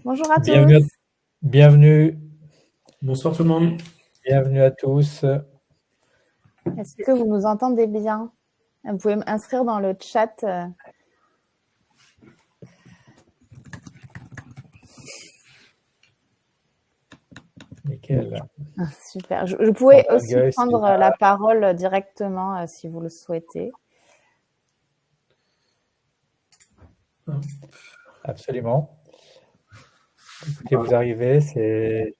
Bonjour à tous. Bienvenue, bienvenue, Bonsoir tout le monde. bienvenue à tous. Est-ce que vous nous entendez bien? Vous pouvez m'inscrire dans le chat. Nickel. Super. Je pouvais Voilà, aussi Gus, prendre la parole directement si vous le souhaitez. absolument. Écoutez, vous arrivez, c'est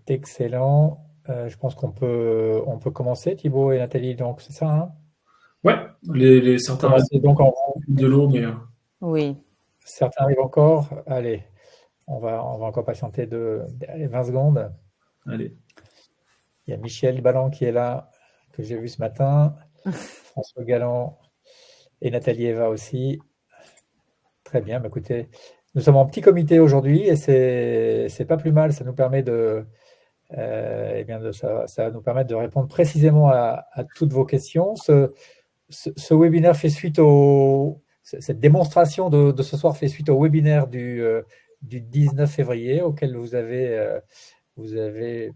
excellent. Je pense on peut commencer, Thibaut et Nathalie, donc c'est ça, hein? Ouais, certains arrivent Commencez donc de l'eau, mais Oui. certains arrivent encore. Allez, on va encore patienter allez, 20 secondes. allez. Il y a Michel Balland qui est là, que j'ai vu ce matin, François Galland et Nathalie Eva aussi. Très bien, bah, écoutez, nous sommes en petit comité aujourd'hui et c'est pas plus mal, ça nous permet eh bien ça va nous permettre de répondre précisément à toutes vos questions. Ce webinaire fait suite cette démonstration de ce soir fait suite au webinaire du 19 février auquel vous avez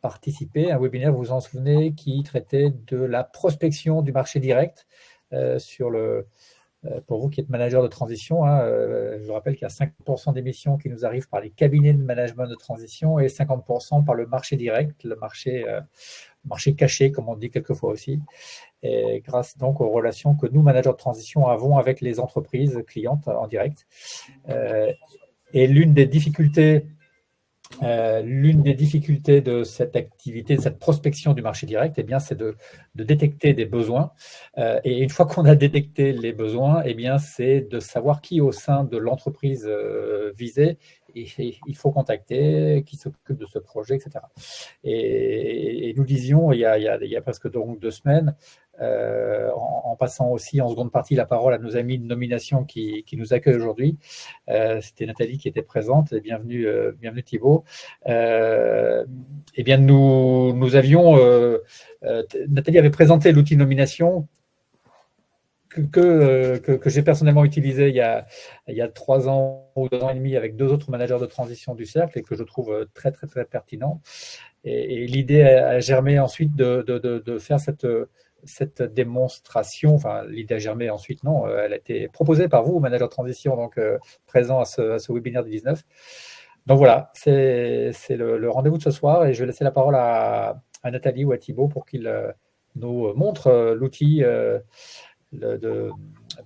participé, un webinaire, vous vous en souvenez, qui traitait de la prospection du marché direct pour vous qui êtes manager de transition, hein, je vous rappelle qu'il y a 50% des missions qui nous arrivent par les cabinets de management de transition et 50% par le marché direct, le marché caché, comme on dit quelquefois aussi, et grâce donc aux relations que nous, managers de transition, avons avec les entreprises clientes en direct. Et l'une des difficultés de cette activité, de cette prospection du marché direct, eh bien, c'est de détecter des besoins. Et une fois qu'on a détecté les besoins, eh bien, c'est de savoir qui au sein de l'entreprise visée il faut contacter, qui s'occupe de ce projet, etc. Et nous disions, il y a presque donc 2 semaines, en passant aussi en seconde partie la parole à nos amis de nomination qui nous accueillent aujourd'hui. C'était Nathalie qui était présente, et bienvenue Thibaut. Eh bien, nous avions, Nathalie avait présenté l'outil nomination que j'ai personnellement utilisé il y a 3 ans ou 2 ans et demi avec 2 autres managers de transition du cercle et que je trouve très, très, très pertinent. Et l'idée a germé ensuite de faire cette démonstration. Enfin, l'idée a germé ensuite, non, elle a été proposée par vous, manager de transition, donc présent à ce webinaire du 19. Donc voilà, c'est le rendez-vous de ce soir et je vais laisser la parole à Nathalie ou à Thibaut pour qu'ils nous montrent l'outil de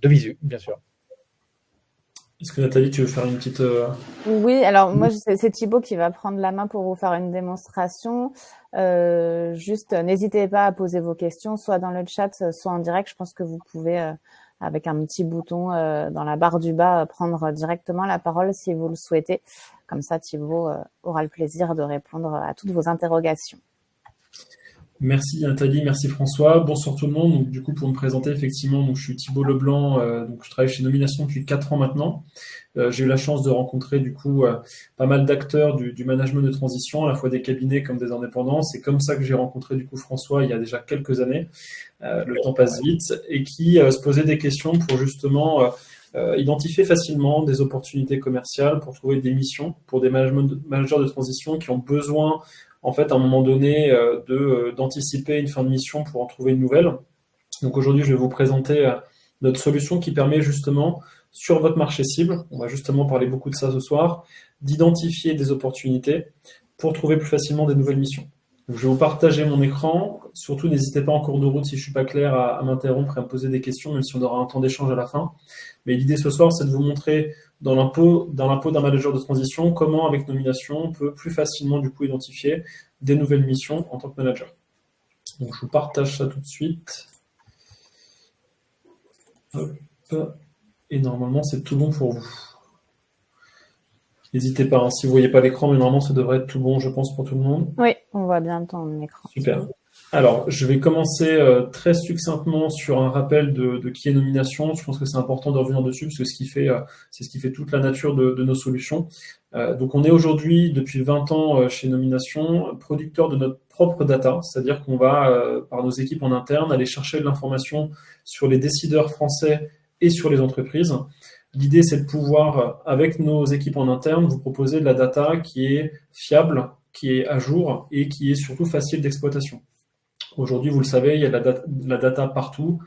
Visu, bien sûr. Est-ce que Nathalie, tu veux faire une petite... Oui, alors moi, c'est Thibaut qui va prendre la main pour vous faire une démonstration. Juste, n'hésitez pas à poser vos questions, soit dans le chat, soit en direct. Je pense que vous pouvez, avec un petit bouton dans la barre du bas, prendre directement la parole si vous le souhaitez. Comme ça, Thibaut aura le plaisir de répondre à toutes vos interrogations. Merci Nathalie, merci François. Bonsoir tout le monde. Donc, du coup, pour me présenter, effectivement, donc, je suis Thibaut Leblanc, donc, je travaille chez Nomination depuis 4 ans maintenant. J'ai eu la chance de rencontrer du coup pas mal d'acteurs du management de transition, à la fois des cabinets comme des indépendants. C'est comme ça que j'ai rencontré du coup François il y a déjà quelques années. Le temps passe vite et qui se posait des questions pour justement identifier facilement des opportunités commerciales pour trouver des missions pour des managers de transition qui ont besoin en fait à un moment donné d'anticiper une fin de mission pour en trouver une nouvelle. Donc aujourd'hui, je vais vous présenter notre solution qui permet justement sur votre marché cible, on va justement parler beaucoup de ça ce soir, d'identifier des opportunités pour trouver plus facilement des nouvelles missions. Donc, je vais vous partager mon écran. Surtout, n'hésitez pas en cours de route, si je ne suis pas clair, à m'interrompre et à me poser des questions, même si on aura un temps d'échange à la fin. Mais l'idée ce soir, c'est de vous montrer dans la peau d'un manager de transition comment, avec Nomination, on peut plus facilement du coup identifier des nouvelles missions en tant que manager. Donc, je vous partage ça tout de suite. Hop. Et normalement, c'est tout bon pour vous. N'hésitez pas, hein, si vous ne voyez pas l'écran, mais normalement, ça devrait être tout bon, je pense, pour tout le monde. Oui, on voit bien ton écran. Super. Alors, je vais commencer très succinctement sur un rappel de qui est Nomination. Je pense que c'est important de revenir dessus parce que c'est ce qui fait toute la nature de nos solutions. Donc, on est aujourd'hui, depuis 20 ans chez Nomination, producteur de notre propre data, c'est-à-dire qu'on va, par nos équipes en interne, aller chercher de l'information sur les décideurs français et sur les entreprises. L'idée, c'est de pouvoir, avec nos équipes en interne, vous proposer de la data qui est fiable, qui est à jour et qui est surtout facile d'exploitation. Aujourd'hui, vous le savez, il y a de la data partout,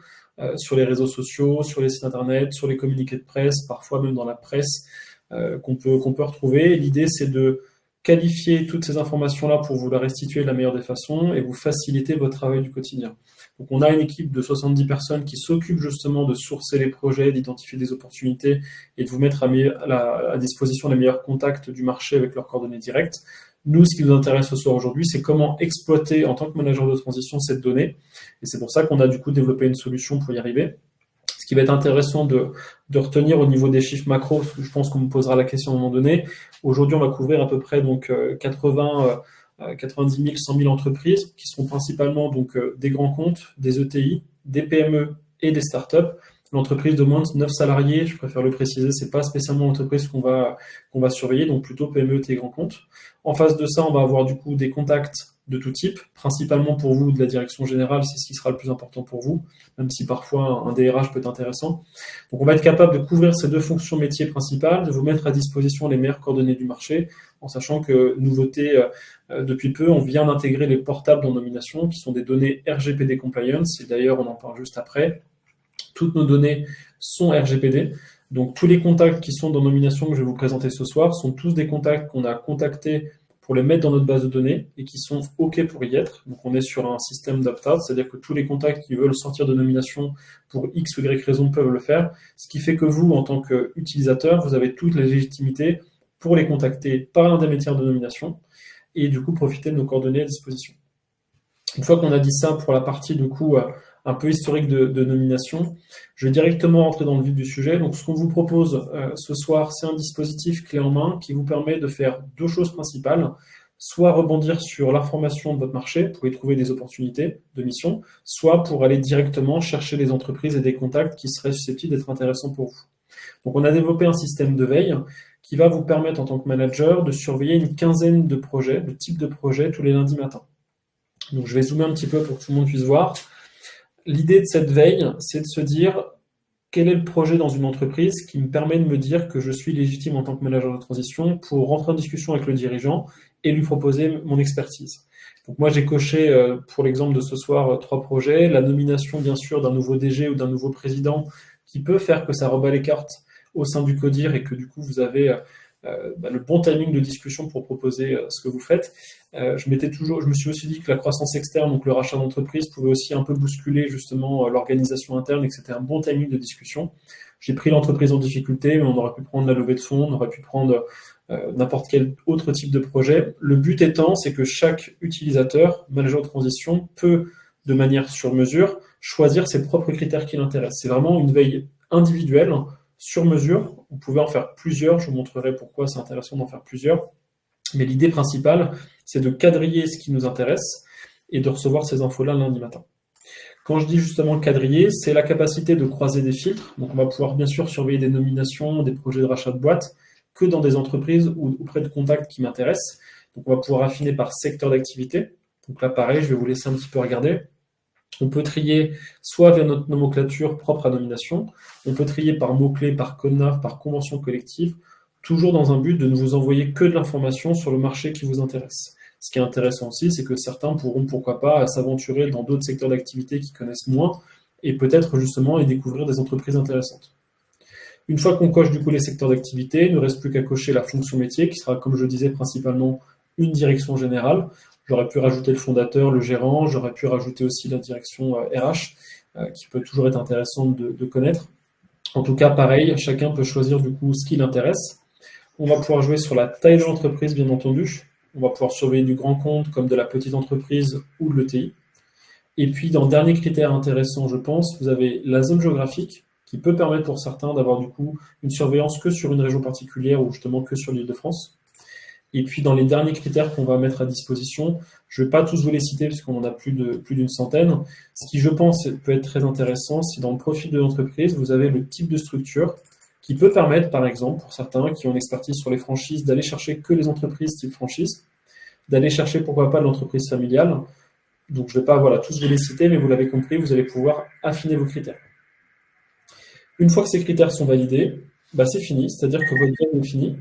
sur les réseaux sociaux, sur les sites internet, sur les communiqués de presse, parfois même dans la presse, qu'on peut retrouver. L'idée, c'est de qualifier toutes ces informations-là pour vous la restituer de la meilleure des façons et vous faciliter votre travail du quotidien. Donc, on a une équipe de 70 personnes qui s'occupe justement de sourcer les projets, d'identifier des opportunités et de vous mettre à disposition les meilleurs contacts du marché avec leurs coordonnées directes. Nous, ce qui nous intéresse ce soir aujourd'hui, c'est comment exploiter en tant que manager de transition cette donnée. Et c'est pour ça qu'on a du coup développé une solution pour y arriver. Ce qui va être intéressant de retenir au niveau des chiffres macro, parce que je pense qu'on me posera la question à un moment donné. Aujourd'hui, on va couvrir à peu près donc 90 000, 100 000 entreprises qui sont principalement donc des grands comptes, des ETI, des PME et des startups. L'entreprise de moins de 9 salariés, je préfère le préciser, c'est pas spécialement l'entreprise qu'on va surveiller, donc plutôt PME, ETI et grands comptes. En face de ça, on va avoir du coup des contacts de tout type, principalement pour vous de la direction générale, c'est ce qui sera le plus important pour vous, même si parfois un DRH peut être intéressant. Donc on va être capable de couvrir ces deux fonctions métiers principales, de vous mettre à disposition les meilleures coordonnées du marché, en sachant que, nouveauté, depuis peu, on vient d'intégrer les portables dans Nomination, qui sont des données RGPD compliance, et d'ailleurs on en parle juste après. Toutes nos données sont RGPD. Donc, tous les contacts qui sont dans Nomination que je vais vous présenter ce soir sont tous des contacts qu'on a contactés pour les mettre dans notre base de données et qui sont OK pour y être. Donc, on est sur un système d'opt-out, c'est-à-dire que tous les contacts qui veulent sortir de Nomination pour X ou Y raison peuvent le faire. Ce qui fait que vous, en tant qu'utilisateur, vous avez toute la légitimité pour les contacter par l'intermédiaire de Nomination et du coup profiter de nos coordonnées à disposition. Une fois qu'on a dit ça pour la partie du coup un peu historique de Nomination, je vais directement rentrer dans le vif du sujet. Donc ce qu'on vous propose ce soir, c'est un dispositif clé en main qui vous permet de faire deux choses principales, soit rebondir sur l'information de votre marché pour y trouver des opportunités de mission, soit pour aller directement chercher des entreprises et des contacts qui seraient susceptibles d'être intéressants pour vous. Donc on a développé un système de veille qui va vous permettre en tant que manager de surveiller une quinzaine de projets, de types de projets tous les lundis matins. Donc je vais zoomer un petit peu pour que tout le monde puisse voir. L'idée de cette veille, c'est de se dire quel est le projet dans une entreprise qui me permet de me dire que je suis légitime en tant que manager de transition pour rentrer en discussion avec le dirigeant et lui proposer mon expertise. Donc moi j'ai coché pour l'exemple de ce soir 3 projets, la nomination bien sûr d'un nouveau DG ou d'un nouveau président qui peut faire que ça rebat les cartes au sein du CODIR et que du coup vous avez le bon timing de discussion pour proposer ce que vous faites. Je me suis aussi dit que la croissance externe, donc le rachat d'entreprise, pouvait aussi un peu bousculer justement l'organisation interne et que c'était un bon timing de discussion. J'ai pris l'entreprise en difficulté, mais on aurait pu prendre la levée de fonds, on aurait pu prendre n'importe quel autre type de projet. Le but étant, c'est que chaque utilisateur, manager de transition, peut, de manière sur mesure, choisir ses propres critères qui l'intéressent. C'est vraiment une veille individuelle, sur mesure. Vous pouvez en faire plusieurs, je vous montrerai pourquoi c'est intéressant d'en faire plusieurs. Mais l'idée principale, c'est de quadriller ce qui nous intéresse et de recevoir ces infos-là lundi matin. Quand je dis justement quadriller, c'est la capacité de croiser des filtres. Donc on va pouvoir bien sûr surveiller des nominations, des projets de rachat de boîtes, que dans des entreprises ou auprès de contacts qui m'intéressent. Donc on va pouvoir affiner par secteur d'activité. Donc là pareil, je vais vous laisser un petit peu regarder. On peut trier soit via notre nomenclature propre à Nomination, on peut trier par mots-clés, par code NAV, par convention collective, toujours dans un but de ne vous envoyer que de l'information sur le marché qui vous intéresse. Ce qui est intéressant aussi, c'est que certains pourront, pourquoi pas, s'aventurer dans d'autres secteurs d'activité qu'ils connaissent moins et peut-être justement y découvrir des entreprises intéressantes. Une fois qu'on coche du coup les secteurs d'activité, il ne reste plus qu'à cocher la fonction métier qui sera, comme je disais, principalement une direction générale. J'aurais pu rajouter le fondateur, le gérant, j'aurais pu rajouter aussi la direction RH, qui peut toujours être intéressante de connaître. En tout cas, pareil, chacun peut choisir du coup ce qui l'intéresse. On va pouvoir jouer sur la taille de l'entreprise, bien entendu. On va pouvoir surveiller du grand compte comme de la petite entreprise ou de l'ETI. Et puis, dans le dernier critère intéressant, je pense, vous avez la zone géographique qui peut permettre pour certains d'avoir du coup une surveillance que sur une région particulière ou justement que sur l'Île-de-France. Et puis, dans les derniers critères qu'on va mettre à disposition, je ne vais pas tous vous les citer parce qu'on en a plus d'une centaine. Ce qui, je pense, peut être très intéressant, c'est dans le profil de l'entreprise, vous avez le type de structure qui peut permettre, par exemple, pour certains qui ont une expertise sur les franchises, d'aller chercher que les entreprises type franchise, d'aller chercher, pourquoi pas, l'entreprise familiale. Donc, je ne vais pas tous vous les citer, mais vous l'avez compris, vous allez pouvoir affiner vos critères. Une fois que ces critères sont validés, bah, c'est fini, c'est-à-dire que votre veille est finie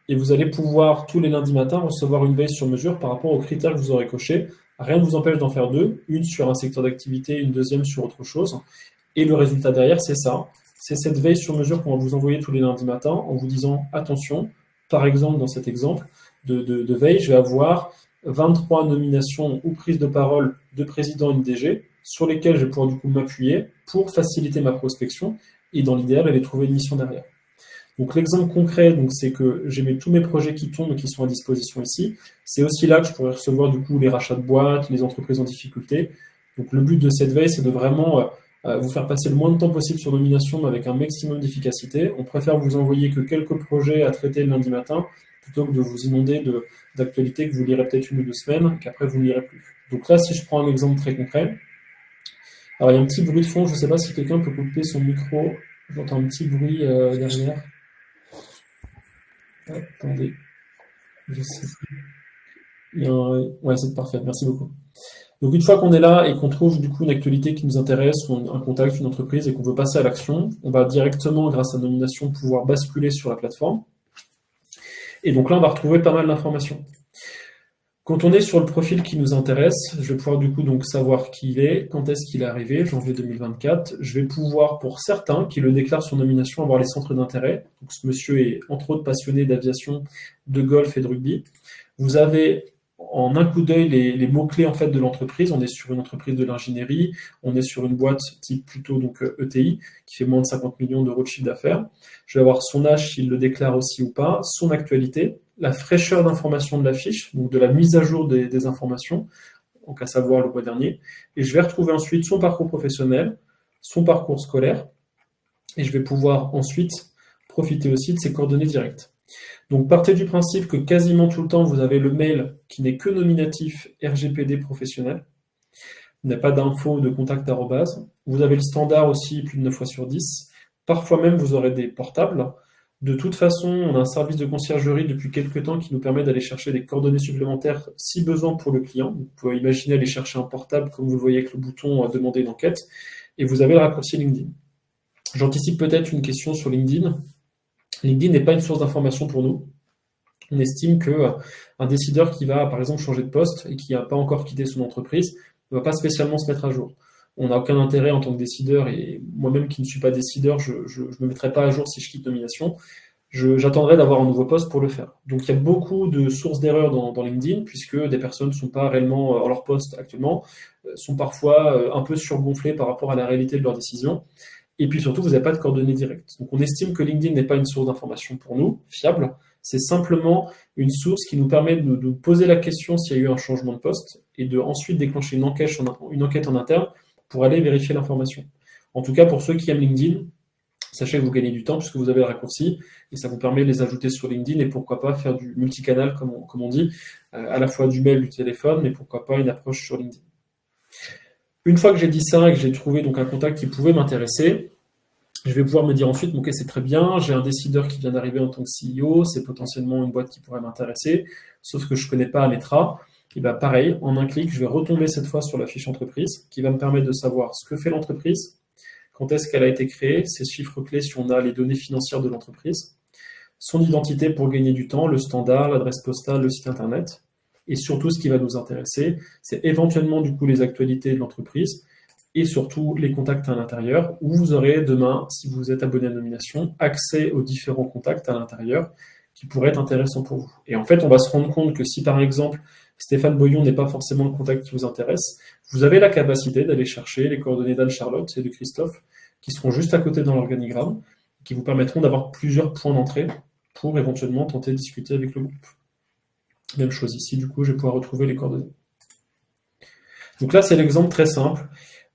et vous allez pouvoir tous les lundis matins recevoir une veille sur mesure par rapport aux critères que vous aurez cochés. Rien ne vous empêche d'en faire deux, une sur un secteur d'activité, une deuxième sur autre chose. Et le résultat derrière, c'est ça. C'est cette veille sur mesure qu'on va vous envoyer tous les lundis matins en vous disant attention, par exemple, dans cet exemple de veille, je vais avoir 23 nominations ou prises de parole de président NDG sur lesquelles je vais pouvoir du coup m'appuyer pour faciliter ma prospection et dans l'idéal, aller trouver une mission derrière. Donc l'exemple concret, donc, c'est que j'ai tous mes projets qui tombent et qui sont à disposition ici. C'est aussi là que je pourrais recevoir du coup les rachats de boîtes, les entreprises en difficulté. Donc le but de cette veille, c'est de vraiment vous faire passer le moins de temps possible sur nomination, mais avec un maximum d'efficacité. On préfère vous envoyer que quelques projets à traiter le lundi matin, plutôt que de vous inonder d'actualités que vous lirez peut-être 1 ou 2 semaines, qu'après vous ne lirez plus. Donc là, si je prends un exemple très concret, alors il y a un petit bruit de fond, je ne sais pas si quelqu'un peut couper son micro, j'entends un petit bruit derrière. Attendez, je sais plus. Ouais, c'est parfait, merci beaucoup. Donc une fois qu'on est là et qu'on trouve du coup une actualité qui nous intéresse, ou un contact, une entreprise et qu'on veut passer à l'action, on va directement, grâce à nomination, pouvoir basculer sur la plateforme. Et donc là, on va retrouver pas mal d'informations. Quand on est sur le profil qui nous intéresse, je vais pouvoir du coup donc savoir qui il est, quand est-ce qu'il est arrivé, janvier 2024. Je vais pouvoir, pour certains qui le déclarent sur nomination, avoir les centres d'intérêt. Donc ce monsieur est entre autres passionné d'aviation, de golf et de rugby. Vous avez en un coup d'œil les mots-clés en fait de l'entreprise. On est sur une entreprise de l'ingénierie, on est sur une boîte type plutôt donc ETI qui fait moins de 50 millions d'euros de chiffre d'affaires. Je vais avoir son âge s'il le déclare aussi ou pas, son actualité, la fraîcheur d'information de la fiche, donc de la mise à jour des informations, donc à savoir le mois dernier. Et je vais retrouver ensuite son parcours professionnel, son parcours scolaire, et je vais pouvoir ensuite profiter aussi de ses coordonnées directes. Donc partez du principe que quasiment tout le temps, vous avez le mail qui n'est que nominatif RGPD professionnel. Il n'y a pas d'info de contact arrobase. Vous avez le standard aussi plus de 9 fois sur 10. Parfois même, vous aurez des portables. De toute façon, on a un service de conciergerie depuis quelques temps qui nous permet d'aller chercher des coordonnées supplémentaires si besoin pour le client. Vous pouvez imaginer aller chercher un portable comme vous le voyez avec le bouton « Demander une enquête » et vous avez le raccourci LinkedIn. J'anticipe peut-être une question sur LinkedIn. LinkedIn n'est pas une source d'information pour nous. On estime qu'un décideur qui va, par exemple, changer de poste et qui n'a pas encore quitté son entreprise ne va pas spécialement se mettre à jour. On n'a aucun intérêt en tant que décideur, et moi-même qui ne suis pas décideur, je ne me mettrai pas à jour si je quitte nomination. J'attendrai d'avoir un nouveau poste pour le faire. Donc il y a beaucoup de sources d'erreurs dans LinkedIn, puisque des personnes ne sont pas réellement en leur poste actuellement, sont parfois un peu surgonflées par rapport à la réalité de leurs décisions. Et puis surtout, vous n'avez pas de coordonnées directes. Donc on estime que LinkedIn n'est pas une source d'information pour nous, fiable. C'est simplement une source qui nous permet de poser la question s'il y a eu un changement de poste et de ensuite déclencher une enquête en interne pour aller vérifier l'information. En tout cas, pour ceux qui aiment LinkedIn, sachez que vous gagnez du temps puisque vous avez le raccourci et ça vous permet de les ajouter sur LinkedIn et pourquoi pas faire du multicanal, comme on dit, à la fois du mail, du téléphone, mais pourquoi pas une approche sur LinkedIn. Une fois que j'ai dit ça et que j'ai trouvé donc un contact qui pouvait m'intéresser, je vais pouvoir me dire ensuite, ok, c'est très bien, j'ai un décideur qui vient d'arriver en tant que CEO, c'est potentiellement une boîte qui pourrait m'intéresser, sauf que je ne connais pas Ametra. Et bien pareil, en un clic, je vais retomber cette fois sur la fiche entreprise qui va me permettre de savoir ce que fait l'entreprise, quand est-ce qu'elle a été créée, ses chiffres clés si on a les données financières de l'entreprise, son identité pour gagner du temps, le standard, l'adresse postale, le site internet. Et surtout, ce qui va nous intéresser, c'est éventuellement du coup les actualités de l'entreprise et surtout les contacts à l'intérieur, où vous aurez demain, si vous êtes abonné à Nomination, accès aux différents contacts à l'intérieur qui pourraient être intéressants pour vous. Et en fait, on va se rendre compte que si par exemple, Stéphane Boyon n'est pas forcément le contact qui vous intéresse, vous avez la capacité d'aller chercher les coordonnées d'Anne-Charlotte et de Christophe, qui seront juste à côté dans l'organigramme, qui vous permettront d'avoir plusieurs points d'entrée pour éventuellement tenter de discuter avec le groupe. Même chose ici, du coup, je vais pouvoir retrouver les coordonnées. Donc là, c'est l'exemple très simple.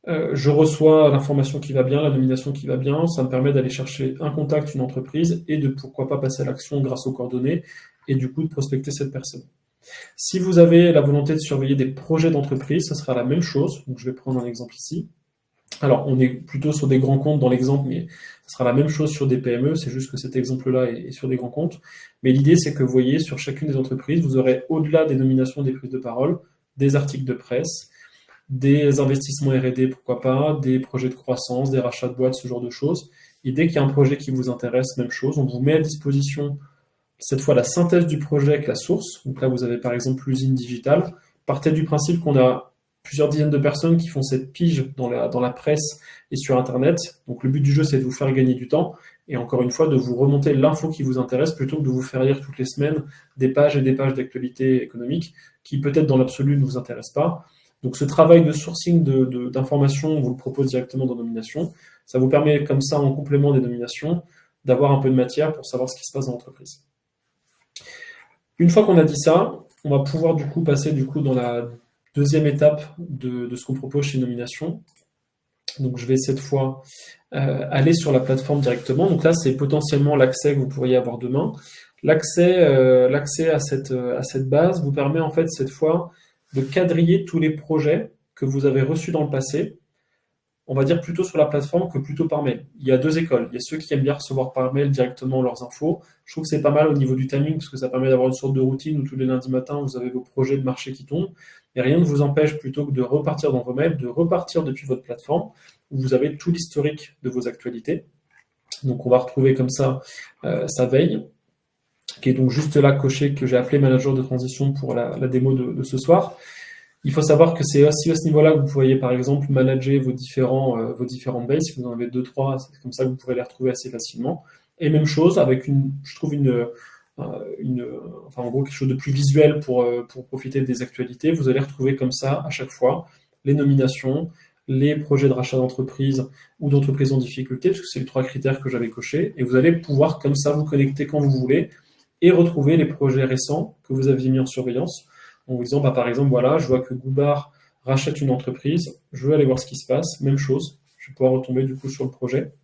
Je reçois l'information qui va bien, la nomination qui va bien, ça me permet d'aller chercher un contact, une entreprise, et de pourquoi pas passer à l'action grâce aux coordonnées, et du coup de prospecter cette personne. Si vous avez la volonté de surveiller des projets d'entreprise, ça sera la même chose. Donc je vais prendre un exemple ici. Alors on est plutôt sur des grands comptes dans l'exemple, mais ce sera la même chose sur des PME, c'est juste que cet exemple-là est sur des grands comptes. Mais l'idée, c'est que vous voyez, sur chacune des entreprises, vous aurez au-delà des nominations, des prises de parole, des articles de presse, des investissements R&D, pourquoi pas, des projets de croissance, des rachats de boîtes, ce genre de choses. Et dès qu'il y a un projet qui vous intéresse, même chose, on vous met à disposition cette fois la synthèse du projet avec la source. Donc là, vous avez par exemple l'usine digitale. Partez du principe qu'on a plusieurs dizaines de personnes qui font cette pige dans la presse et sur Internet. Donc le but du jeu, c'est de vous faire gagner du temps et encore une fois, de vous remonter l'info qui vous intéresse plutôt que de vous faire lire toutes les semaines des pages et des pages d'actualité économique qui peut-être dans l'absolu ne vous intéressent pas. Donc ce travail de sourcing d'informations, on vous le propose directement dans Nomination. Ça vous permet comme ça, en complément des nominations, d'avoir un peu de matière pour savoir ce qui se passe dans l'entreprise. Une fois qu'on a dit ça, on va pouvoir du coup passer dans la deuxième étape de ce qu'on propose chez Nomination. Donc je vais cette fois aller sur la plateforme directement. Donc là, c'est potentiellement l'accès que vous pourriez avoir demain. L'accès à cette base vous permet en fait cette fois de quadriller tous les projets que vous avez reçus dans le passé. On va dire plutôt sur la plateforme que plutôt par mail. Il y a deux écoles. Il y a ceux qui aiment bien recevoir par mail directement leurs infos. Je trouve que c'est pas mal au niveau du timing parce que ça permet d'avoir une sorte de routine où tous les lundis matins, vous avez vos projets de marché qui tombent. Et rien ne vous empêche plutôt que de repartir dans vos mails, de repartir depuis votre plateforme où vous avez tout l'historique de vos actualités. Donc on va retrouver comme ça sa veille, qui est donc juste là coché, que j'ai appelé manager de transition pour la démo de ce soir. Il faut savoir que c'est aussi à ce niveau-là que vous pourriez, par exemple, manager vos différentes baies. Si vous en avez 2-3, c'est comme ça que vous pourrez les retrouver assez facilement. Et même chose, avec en gros, quelque chose de plus visuel pour profiter des actualités. Vous allez retrouver comme ça, à chaque fois, les nominations, les projets de rachat d'entreprise ou d'entreprise en difficulté, parce que c'est les 3 critères que j'avais cochés. Et vous allez pouvoir, comme ça, vous connecter quand vous voulez et retrouver les projets récents que vous aviez mis en surveillance. En vous disant, par exemple, voilà, je vois que Goubard rachète une entreprise, je veux aller voir ce qui se passe, même chose, je vais pouvoir retomber du coup sur le projet,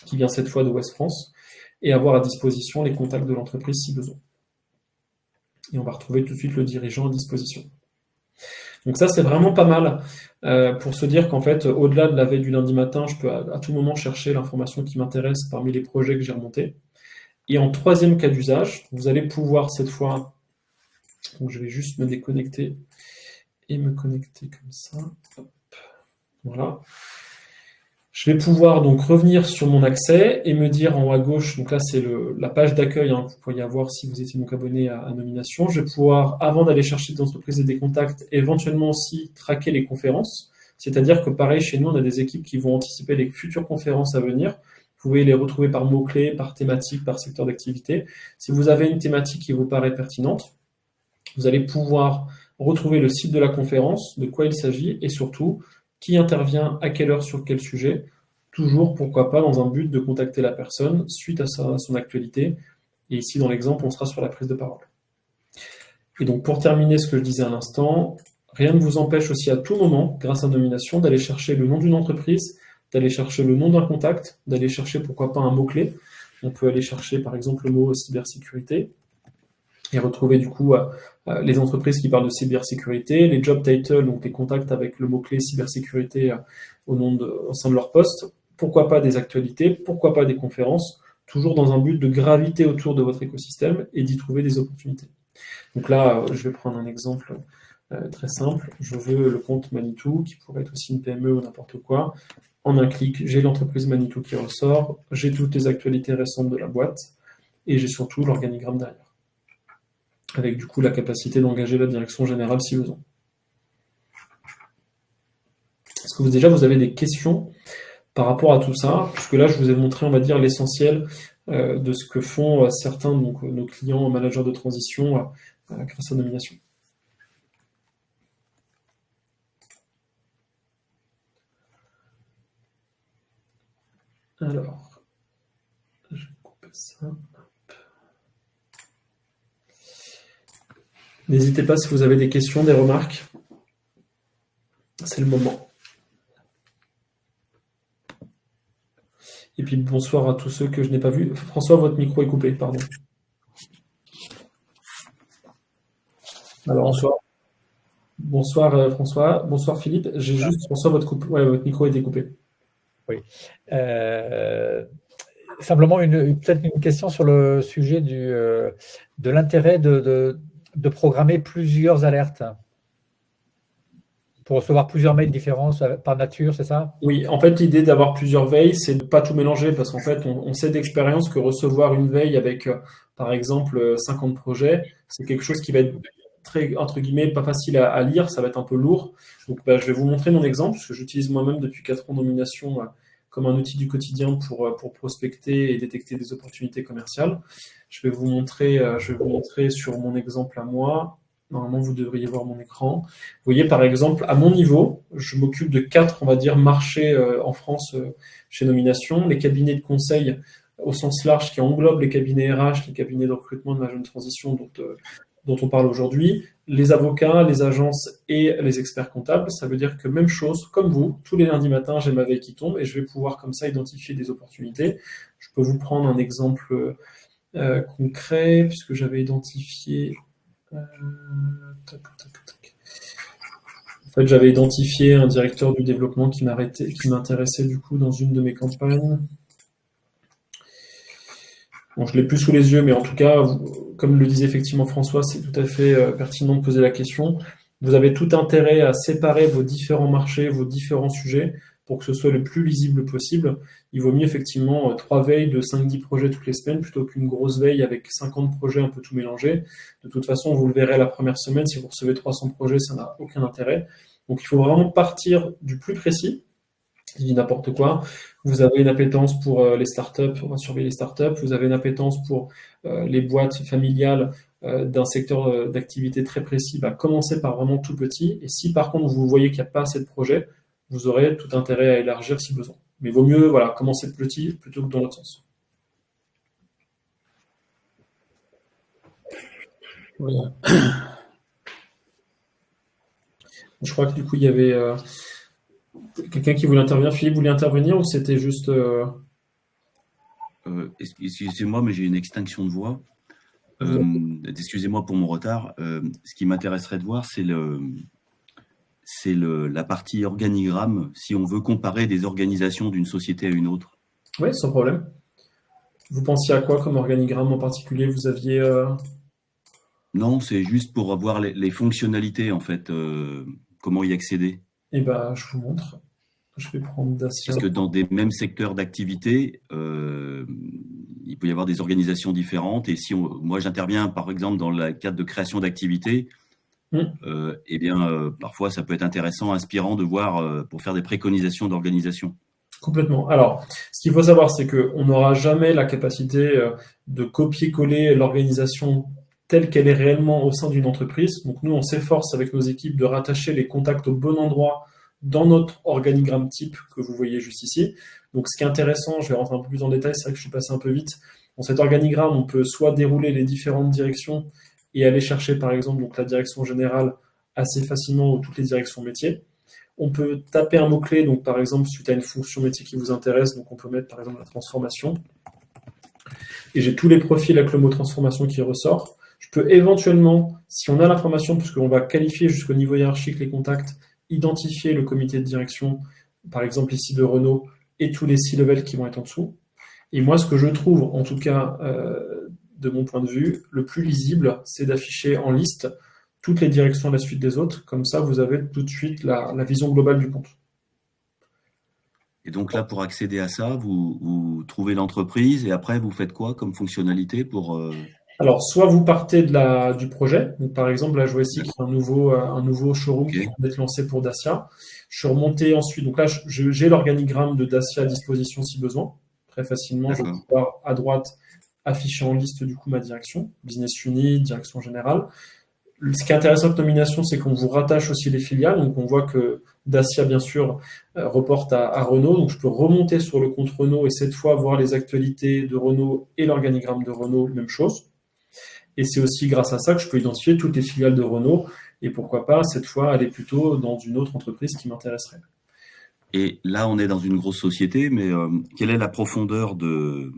qui vient cette fois de Ouest France, et avoir à disposition les contacts de l'entreprise si besoin. Et on va retrouver tout de suite le dirigeant à disposition. Donc ça, c'est vraiment pas mal pour se dire qu'en fait, au-delà de la veille du lundi matin, je peux à tout moment chercher l'information qui m'intéresse parmi les projets que j'ai remontés. Et en troisième cas d'usage, vous allez pouvoir cette fois... Donc je vais juste me déconnecter et me connecter comme ça. Hop. Voilà. Je vais pouvoir donc revenir sur mon accès et me dire en haut à gauche, donc là c'est la page d'accueil que vous pourriez avoir si vous étiez donc abonné à Nomination. Je vais pouvoir, avant d'aller chercher des entreprises et des contacts, éventuellement aussi traquer les conférences. C'est-à-dire que pareil, chez nous, on a des équipes qui vont anticiper les futures conférences à venir. Vous pouvez les retrouver par mots-clés, par thématique, par secteur d'activité. Si vous avez une thématique qui vous paraît pertinente, vous allez pouvoir retrouver le site de la conférence, de quoi il s'agit et surtout qui intervient à quelle heure sur quel sujet, toujours pourquoi pas dans un but de contacter la personne suite à son actualité. Et ici dans l'exemple, on sera sur la prise de parole. Et donc pour terminer ce que je disais à l'instant, rien ne vous empêche aussi à tout moment, grâce à Nomination, d'aller chercher le nom d'une entreprise, d'aller chercher le nom d'un contact, d'aller chercher pourquoi pas un mot-clé. On peut aller chercher par exemple le mot cybersécurité et retrouver du coup les entreprises qui parlent de cybersécurité, les job titles, donc les contacts avec le mot-clé cybersécurité au sein de leur poste, pourquoi pas des actualités, pourquoi pas des conférences, toujours dans un but de graviter autour de votre écosystème et d'y trouver des opportunités. Donc là, je vais prendre un exemple très simple. Je veux le compte Manitou, qui pourrait être aussi une PME ou n'importe quoi. En un clic, j'ai l'entreprise Manitou qui ressort, j'ai toutes les actualités récentes de la boîte et j'ai surtout l'organigramme derrière, avec du coup la capacité d'engager la direction générale si besoin. Est-ce que vous avez des questions par rapport à tout ça? Puisque là, je vous ai montré, on va dire, l'essentiel de ce que font certains donc nos clients managers de transition grâce à Nomination. Alors, je vais couper ça. N'hésitez pas si vous avez des questions, des remarques. C'est le moment. Et puis bonsoir à tous ceux que je n'ai pas vus. François, votre micro est coupé, pardon. Alors, bonsoir François, bonsoir Philippe. J'ai juste, François, votre micro a été coupé. Oui. Simplement, peut-être une question sur le sujet de l'intérêt de programmer plusieurs alertes. Pour recevoir plusieurs mails différents par nature, c'est ça? Oui, en fait, l'idée d'avoir plusieurs veilles, c'est de ne pas tout mélanger parce qu'en fait, on sait d'expérience que recevoir une veille avec, par exemple, 50 projets, c'est quelque chose qui va être très, entre guillemets, pas facile à lire, ça va être un peu lourd. Donc, je vais vous montrer mon exemple, parce que j'utilise moi-même depuis 4 ans Nomination comme un outil du quotidien pour prospecter et détecter des opportunités commerciales. Je vais vous montrer sur mon exemple à moi. Normalement, vous devriez voir mon écran. Vous voyez, par exemple, à mon niveau, je m'occupe de 4, on va dire, marchés en France chez Nomination. Les cabinets de conseil au sens large qui englobent les cabinets RH, les cabinets de recrutement de la jeune transition dont on parle aujourd'hui, les avocats, les agences et les experts comptables. Ça veut dire que même chose, comme vous, tous les lundis matins, j'ai ma veille qui tombe et je vais pouvoir comme ça identifier des opportunités. Je peux vous prendre un exemple concret, puisque j'avais identifié... En fait, j'avais identifié un directeur du développement qui m'intéressait du coup dans une de mes campagnes. Bon, je l'ai plus sous les yeux, mais en tout cas, comme le disait effectivement François, c'est tout à fait pertinent de poser la question. Vous avez tout intérêt à séparer vos différents marchés, vos différents sujets, pour que ce soit le plus lisible possible. Il vaut mieux effectivement 3 veilles de 5-10 projets toutes les semaines, plutôt qu'une grosse veille avec 50 projets un peu tout mélangés. De toute façon, vous le verrez la première semaine, si vous recevez 300 projets, ça n'a aucun intérêt. Donc il faut vraiment partir du plus précis. Je dis n'importe quoi. Vous avez une appétence pour les startups, on va surveiller les startups. Vous avez une appétence pour les boîtes familiales d'un secteur d'activité très précis. Commencez par vraiment tout petit. Et si par contre vous voyez qu'il n'y a pas assez de projets, vous aurez tout intérêt à élargir si besoin. Mais il vaut mieux commencer de petit plutôt que dans l'autre sens. Voilà. Je crois que du coup il y avait quelqu'un qui voulait intervenir. Philippe voulait intervenir ou c'était juste... Excusez-moi, mais j'ai une extinction de voix. Excusez-moi pour mon retard. Ce qui m'intéresserait de voir, c'est la partie organigramme, si on veut comparer des organisations d'une société à une autre. Oui, sans problème. Vous pensiez à quoi comme organigramme en particulier? Vous aviez... Non, c'est juste pour voir les fonctionnalités, en fait, comment y accéder. Eh bien, je vous montre. Je vais prendre Dacia. Parce que dans des mêmes secteurs d'activité, il peut y avoir des organisations différentes. Et si moi, j'interviens, par exemple, dans le cadre de création d'activités, eh bien, parfois, ça peut être intéressant, inspirant de voir pour faire des préconisations d'organisation. Complètement. Alors, ce qu'il faut savoir, c'est qu'on n'aura jamais la capacité de copier-coller l'organisation telle qu'elle est réellement au sein d'une entreprise. Donc, nous, on s'efforce avec nos équipes de rattacher les contacts au bon endroit dans notre organigramme type que vous voyez juste ici. Donc, ce qui est intéressant, je vais rentrer un peu plus en détail, c'est vrai que je suis passé un peu vite. Dans cet organigramme, on peut soit dérouler les différentes directions et aller chercher, par exemple, donc la direction générale assez facilement ou toutes les directions métiers. On peut taper un mot-clé, donc par exemple, suite à une fonction métier qui vous intéresse, donc on peut mettre par exemple la transformation. Et j'ai tous les profils avec le mot transformation qui ressort. Je peux éventuellement, si on a l'information, puisqu'on va qualifier jusqu'au niveau hiérarchique les contacts, identifier le comité de direction, par exemple ici de Renault, et tous les C-levels qui vont être en dessous. Et moi, ce que je trouve, en tout cas, de mon point de vue, le plus lisible, c'est d'afficher en liste toutes les directions à la suite des autres. Comme ça, vous avez tout de suite la vision globale du compte. Et donc là, pour accéder à ça, vous trouvez l'entreprise et après, vous faites quoi comme fonctionnalité pour... Alors, soit vous partez du projet. Donc, par exemple, là, je vois ici qu'il y a un nouveau showroom qui vient d'être lancé pour Dacia. Je suis remonté ensuite. Donc là, j'ai l'organigramme de Dacia à disposition si besoin. Très facilement, je vais pouvoir à droite afficher en liste du coup ma direction, business unit, direction générale. Ce qui est intéressant avec Nomination, c'est qu'on vous rattache aussi les filiales. Donc, on voit que Dacia, bien sûr, reporte à Renault. Donc, je peux remonter sur le compte Renault et cette fois voir les actualités de Renault et l'organigramme de Renault, même chose. Et c'est aussi grâce à ça que je peux identifier toutes les filiales de Renault et pourquoi pas, cette fois, aller plutôt dans une autre entreprise qui m'intéresserait. Et là, on est dans une grosse société, mais quelle est la profondeur de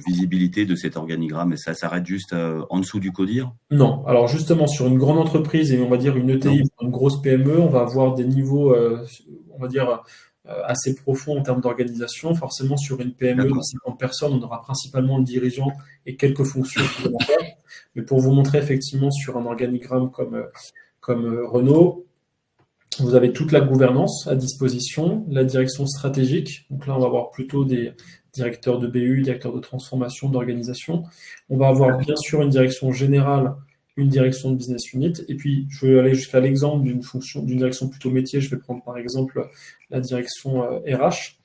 visibilité de cet organigramme? Et ça s'arrête juste en dessous du CODIR? Non. Alors justement, sur une grande entreprise et on va dire une ETI, une grosse PME, on va avoir des niveaux, on va dire, assez profonds en termes d'organisation. Forcément, sur une PME de 50 personnes, on aura principalement le dirigeant et quelques fonctions supplémentaires. Mais pour vous montrer effectivement sur un organigramme comme Renault, Vous avez toute la gouvernance à disposition, la direction stratégique. Donc là, on va avoir plutôt des directeurs de BU, directeurs de transformation, d'organisation. On va avoir bien sûr une direction générale, une direction de business unit. Et puis, je vais aller jusqu'à l'exemple d'une direction plutôt métier. Je vais prendre par exemple la direction RH.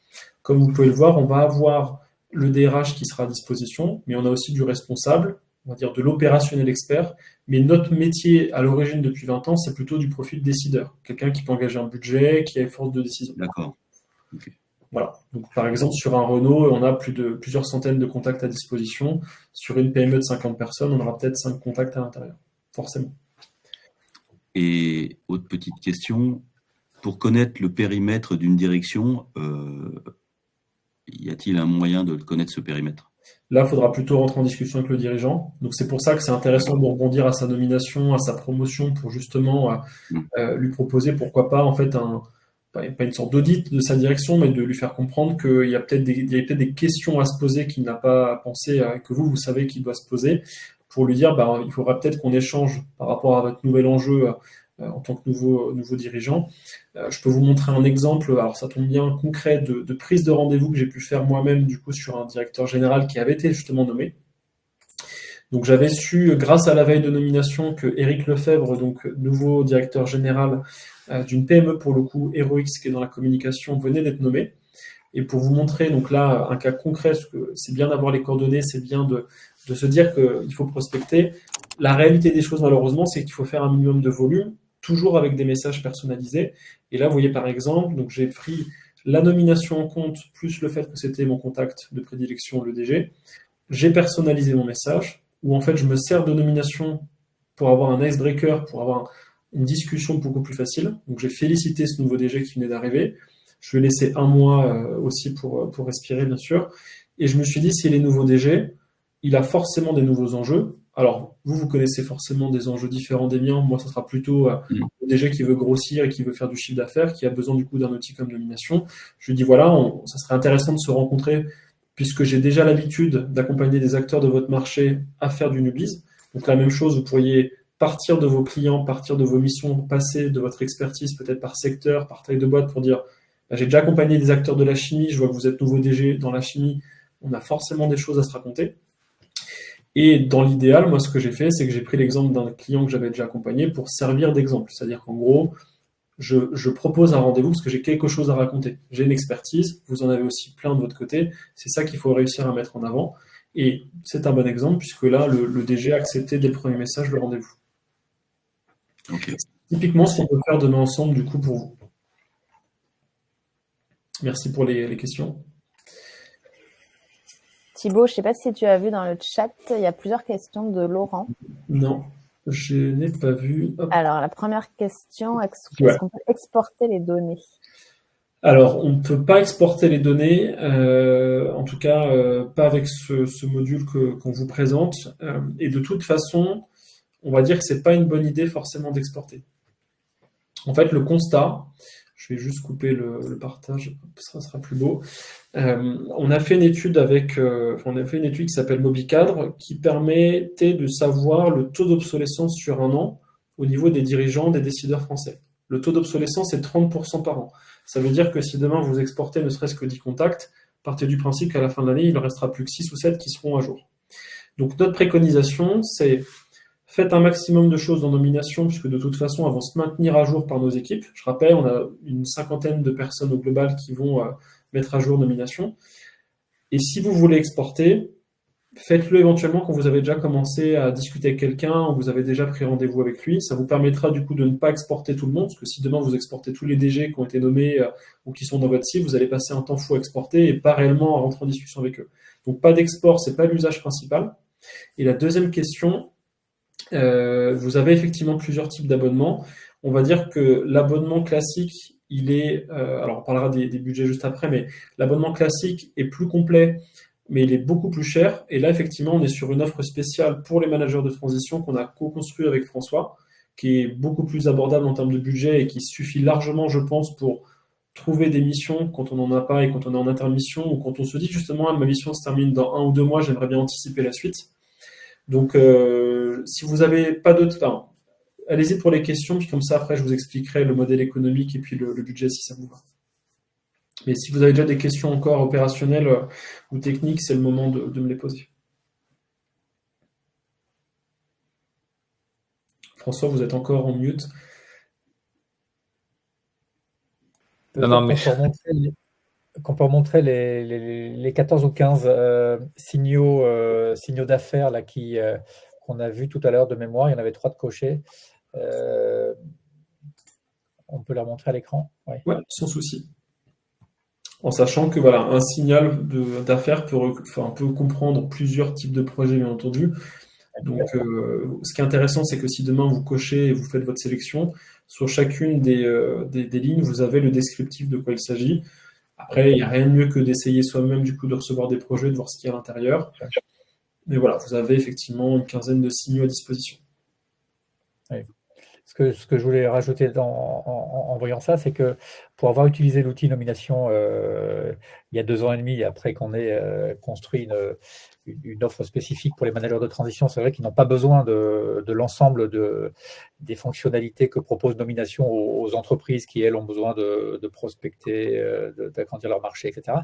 Comme vous pouvez le voir, on va avoir le DRH qui sera à disposition, mais on a aussi du responsable, on va dire de l'opérationnel expert. Mais notre métier à l'origine depuis 20 ans, c'est plutôt du profil décideur. Quelqu'un qui peut engager un budget, qui a force de décision. D'accord. Okay. Voilà. Donc, par exemple, sur un Renault, on a plusieurs centaines de contacts à disposition. Sur une PME de 50 personnes, on aura peut-être 5 contacts à l'intérieur, forcément. Et autre petite question, pour connaître le périmètre d'une direction, y a-t-il un moyen de connaître ce périmètre? Là, il faudra plutôt rentrer en discussion avec le dirigeant. Donc, c'est pour ça que c'est intéressant de rebondir à sa nomination, à sa promotion, pour justement lui proposer, pourquoi pas, en fait, pas une sorte d'audit de sa direction, mais de lui faire comprendre qu'il y a peut-être des questions à se poser qu'il n'a pas pensé, que vous savez qu'il doit se poser, pour lui dire, il faudra peut-être qu'on échange par rapport à votre nouvel enjeu en tant que nouveau dirigeant. Je peux vous montrer un exemple, alors ça tombe bien, concret de prise de rendez-vous que j'ai pu faire moi-même du coup sur un directeur général qui avait été justement nommé. Donc j'avais su, grâce à la veille de nomination, que Éric Lefebvre, donc nouveau directeur général d'une PME pour le coup, HeroX, qui est dans la communication, venait d'être nommé. Et pour vous montrer donc là un cas concret, parce que c'est bien d'avoir les coordonnées, c'est bien de se dire qu'il faut prospecter. La réalité des choses malheureusement, c'est qu'il faut faire un minimum de volume, toujours avec des messages personnalisés. Et là, vous voyez par exemple, donc j'ai pris la nomination en compte, plus le fait que c'était mon contact de prédilection, le DG. J'ai personnalisé mon message, où en fait je me sers de nomination pour avoir un icebreaker, pour avoir une discussion beaucoup plus facile. Donc j'ai félicité ce nouveau DG qui venait d'arriver. Je lui ai laissé un mois aussi pour respirer, bien sûr. Et je me suis dit, s'il est nouveau DG, il a forcément des nouveaux enjeux. Alors, vous connaissez forcément des enjeux différents des miens. Moi, ça sera plutôt le DG qui veut grossir et qui veut faire du chiffre d'affaires, qui a besoin du coup d'un outil comme nomination. Je lui dis, voilà, ça serait intéressant de se rencontrer puisque j'ai déjà l'habitude d'accompagner des acteurs de votre marché à faire du newbies. Donc, la même chose, vous pourriez partir de vos clients, partir de vos missions passées, de votre expertise, peut-être par secteur, par taille de boîte, pour dire, j'ai déjà accompagné des acteurs de la chimie, je vois que vous êtes nouveau DG dans la chimie, on a forcément des choses à se raconter. Et dans l'idéal, moi, ce que j'ai fait, c'est que j'ai pris l'exemple d'un client que j'avais déjà accompagné pour servir d'exemple. C'est-à-dire qu'en gros, je propose un rendez-vous parce que j'ai quelque chose à raconter. J'ai une expertise, vous en avez aussi plein de votre côté. C'est ça qu'il faut réussir à mettre en avant. Et c'est un bon exemple puisque là, le DG a accepté dès le premier message le rendez-vous. Okay. Typiquement, ce qu'on peut faire demain ensemble, du coup, pour vous. Merci pour les questions. Thibaut, je ne sais pas si tu as vu dans le chat, il y a plusieurs questions de Laurent. Non, je n'ai pas vu. Hop. Alors, la première question, est-ce qu'on peut exporter les données? Alors, on ne peut pas exporter les données, en tout cas, pas avec ce module qu'on vous présente. Et de toute façon, on va dire que ce n'est pas une bonne idée forcément d'exporter. En fait, le constat, je vais juste couper le partage, ça sera plus beau. On a fait une étude qui s'appelle Mobicadre, qui permettait de savoir le taux d'obsolescence sur un an au niveau des dirigeants, des décideurs français. Le taux d'obsolescence est 30% par an. Ça veut dire que si demain vous exportez ne serait-ce que 10 contacts, partez du principe qu'à la fin de l'année, il ne restera plus que 6 ou 7 qui seront à jour. Donc notre préconisation, c'est faites un maximum de choses en nomination, puisque de toute façon, elles vont se maintenir à jour par nos équipes. Je rappelle, on a une 50aine de personnes au global qui vont mettre à jour nomination. Et si vous voulez exporter, faites-le éventuellement quand vous avez déjà commencé à discuter avec quelqu'un ou vous avez déjà pris rendez-vous avec lui. Ça vous permettra du coup de ne pas exporter tout le monde, parce que si demain vous exportez tous les DG qui ont été nommés ou qui sont dans votre cible, vous allez passer un temps fou à exporter et pas réellement à rentrer en discussion avec eux. Donc pas d'export, c'est pas l'usage principal. Et la deuxième question, vous avez effectivement plusieurs types d'abonnements. On va dire que l'abonnement classique, il est, alors on parlera des budgets juste après, mais l'abonnement classique est plus complet, mais il est beaucoup plus cher. Et là, effectivement, on est sur une offre spéciale pour les managers de transition qu'on a co-construit avec François, qui est beaucoup plus abordable en termes de budget et qui suffit largement, je pense, pour trouver des missions quand on n'en a pas et quand on est en intermission ou quand on se dit justement, ma mission se termine dans 1 ou 2 mois, j'aimerais bien anticiper la suite. Donc, si vous n'avez pas d'autres... allez-y pour les questions, puis comme ça, après, je vous expliquerai le modèle économique et puis le budget si ça vous va. Mais si vous avez déjà des questions encore opérationnelles ou techniques, c'est le moment de me les poser. François, vous êtes encore en mute. Non, mais qu'on peut remontrer les 14 ou 15 signaux d'affaires là qu'on a vu tout à l'heure de mémoire. Il y en avait 3 de cochés. On peut les remontrer à l'écran. Ouais, sans souci. En sachant que voilà, un signal d'affaires peut comprendre plusieurs types de projets, bien entendu. Donc, ce qui est intéressant, c'est que si demain vous cochez et vous faites votre sélection, sur chacune des lignes, vous avez le descriptif de quoi il s'agit. Après, il n'y a rien de mieux que d'essayer soi-même du coup de recevoir des projets, de voir ce qu'il y a à l'intérieur. Mais voilà, vous avez effectivement une quinzaine de signaux à disposition. Oui. Ce que je voulais rajouter en voyant ça, c'est que pour avoir utilisé l'outil nomination il y a 2 ans et demi, après qu'on ait construit une offre spécifique pour les managers de transition, c'est vrai qu'ils n'ont pas besoin de l'ensemble des fonctionnalités que propose nomination aux entreprises qui, elles, ont besoin de prospecter, d'agrandir leur marché, etc.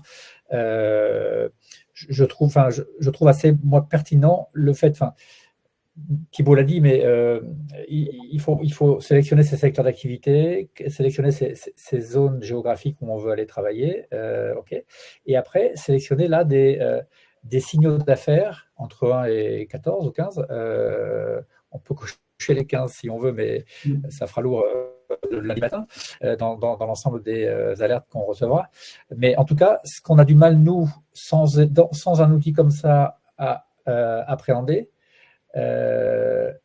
Je trouve assez pertinent le fait... Thibault l'a dit, mais il faut sélectionner ses secteurs d'activité, sélectionner ces zones géographiques où on veut aller travailler, et après sélectionner là des signaux d'affaires entre 1 et 14 ou 15. On peut cocher les 15 si on veut, mais ça fera lourd le lundi matin dans l'ensemble des alertes qu'on recevra. Mais en tout cas, ce qu'on a du mal, nous, sans un outil comme ça, à appréhender,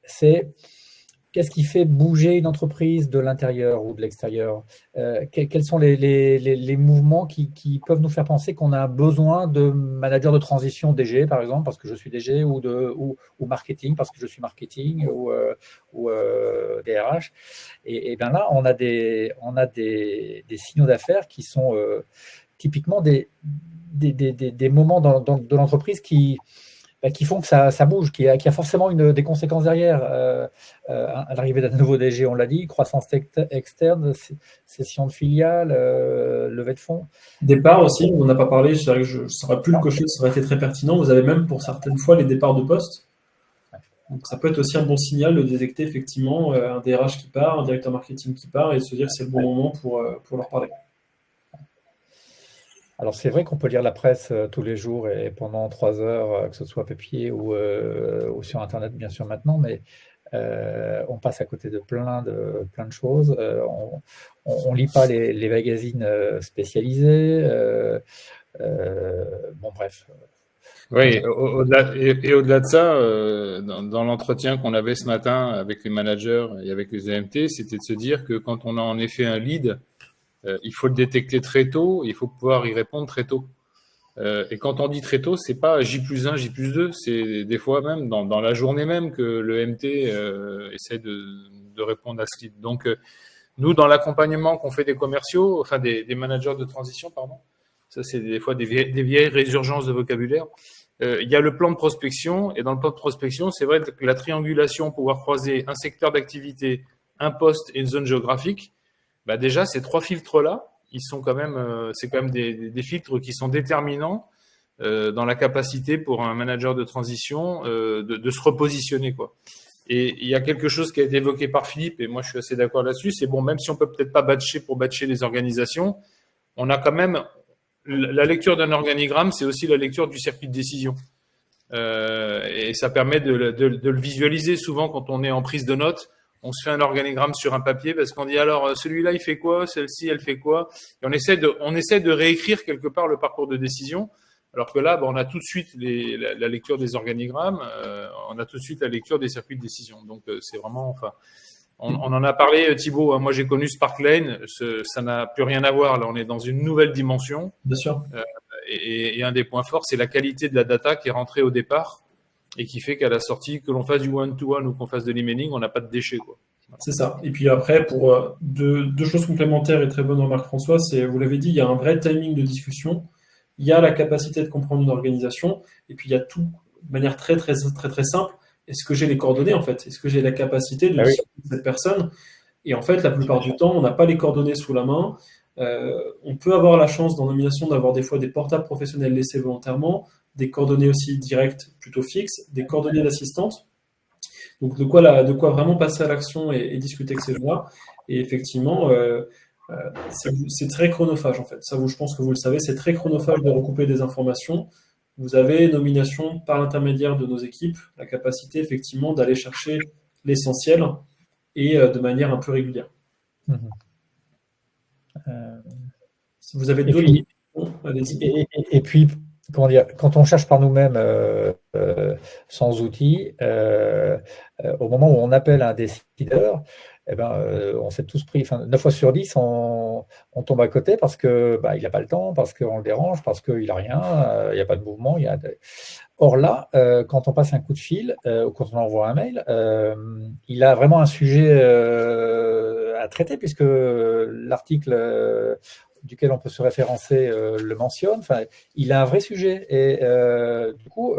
c'est qu'est-ce qui fait bouger une entreprise de l'intérieur ou de l'extérieur, quels sont les mouvements qui peuvent nous faire penser qu'on a besoin de manager de transition DG, par exemple, parce que je suis DG, ou marketing, parce que je suis marketing, ou DRH. Et bien là, on a des signaux d'affaires qui sont typiquement des moments de l'entreprise qui font que ça bouge, qui a forcément des conséquences derrière. À l'arrivée d'un nouveau DG, on l'a dit, croissance externe, cession de filiales, levée de fonds. Départ aussi, on n'a pas parlé, je ne saurais plus le cocher, ça aurait été très pertinent. Vous avez même pour certaines fois les départs de poste. Donc ça peut être aussi un bon signal de détecter effectivement un DRH qui part, un directeur marketing qui part, et de se dire que c'est le bon moment pour leur parler. Alors, c'est vrai qu'on peut lire la presse tous les jours et pendant 3 heures, que ce soit papier ou sur Internet, bien sûr, maintenant, mais on passe à côté de plein de choses. On lit pas les magazines spécialisés. Bon, bref. Oui, au-delà de ça, dans l'entretien qu'on avait ce matin avec les managers et avec les EMT, c'était de se dire que quand on a en effet un lead, il faut le détecter très tôt, il faut pouvoir y répondre très tôt. Et quand on dit très tôt, c'est pas J+1, J+2, c'est des fois même dans la journée même que le MT essaie de répondre à ce lead. Donc, nous, dans l'accompagnement qu'on fait des commerciaux, enfin des managers de transition, pardon, ça c'est des fois des vieilles résurgences de vocabulaire, il y a le plan de prospection, et dans le plan de prospection, c'est vrai que la triangulation, pouvoir croiser un secteur d'activité, un poste et une zone géographique, bah déjà, ces 3 filtres-là, ils sont quand même, c'est quand même des filtres qui sont déterminants dans la capacité pour un manager de transition de se repositionner, quoi. Et il y a quelque chose qui a été évoqué par Philippe, et moi je suis assez d'accord là-dessus, c'est bon, même si on peut peut-être pas batcher pour batcher les organisations, on a quand même la lecture d'un organigramme, c'est aussi la lecture du circuit de décision. Et ça permet de le visualiser souvent quand on est en prise de notes. On se fait un organigramme sur un papier parce qu'on dit alors celui-là il fait quoi, celle-ci elle fait quoi, et on essaie de réécrire quelque part le parcours de décision, alors que là on a tout de suite la lecture des organigrammes, on a tout de suite la lecture des circuits de décision. Donc c'est vraiment, enfin, on en a parlé, Thibault, hein, moi j'ai connu Sparklane, ça n'a plus rien à voir, là on est dans une nouvelle dimension. Bien sûr. Et un des points forts, c'est la qualité de la data qui est rentrée au départ et qui fait qu'à la sortie, que l'on fasse du one-to-one ou qu'on fasse de l'emailing, on n'a pas de déchets, quoi. Voilà. C'est ça. Et puis après, pour deux choses complémentaires et très bonne remarque, François, c'est, vous l'avez dit, il y a un vrai timing de discussion, il y a la capacité de comprendre une organisation, et puis il y a tout, de manière très, très, très, très simple, est-ce que j'ai les coordonnées en fait? Est-ce que j'ai la capacité de discuter avec cette personne? Et en fait, la plupart du temps, on n'a pas les coordonnées sous la main. On peut avoir la chance dans Nomination d'avoir des fois des portables professionnels laissés volontairement, des coordonnées aussi directes plutôt fixes, des coordonnées d'assistante. Donc de quoi vraiment passer à l'action et discuter avec ces gens-là. Et effectivement, c'est très chronophage en fait. Ça, je pense que vous le savez, c'est très chronophage de recouper des informations. Vous avez Nomination par l'intermédiaire de nos équipes, la capacité effectivement d'aller chercher l'essentiel et de manière un peu régulière. Si vous avez d'autres questions, allez-y. Et puis, comment dire, quand on cherche par nous-mêmes sans outils, au moment où on appelle un décideur, eh ben, on s'est tous pris, 9 fois sur 10, on tombe à côté parce que il n'a pas le temps, parce qu'on le dérange, parce qu'il n'a rien, il n'y a pas de mouvement. Or là, quand on passe un coup de fil ou quand on envoie un mail, il a vraiment un sujet à traiter puisque l'article duquel on peut se référencer le mentionne. Il a un vrai sujet et du coup,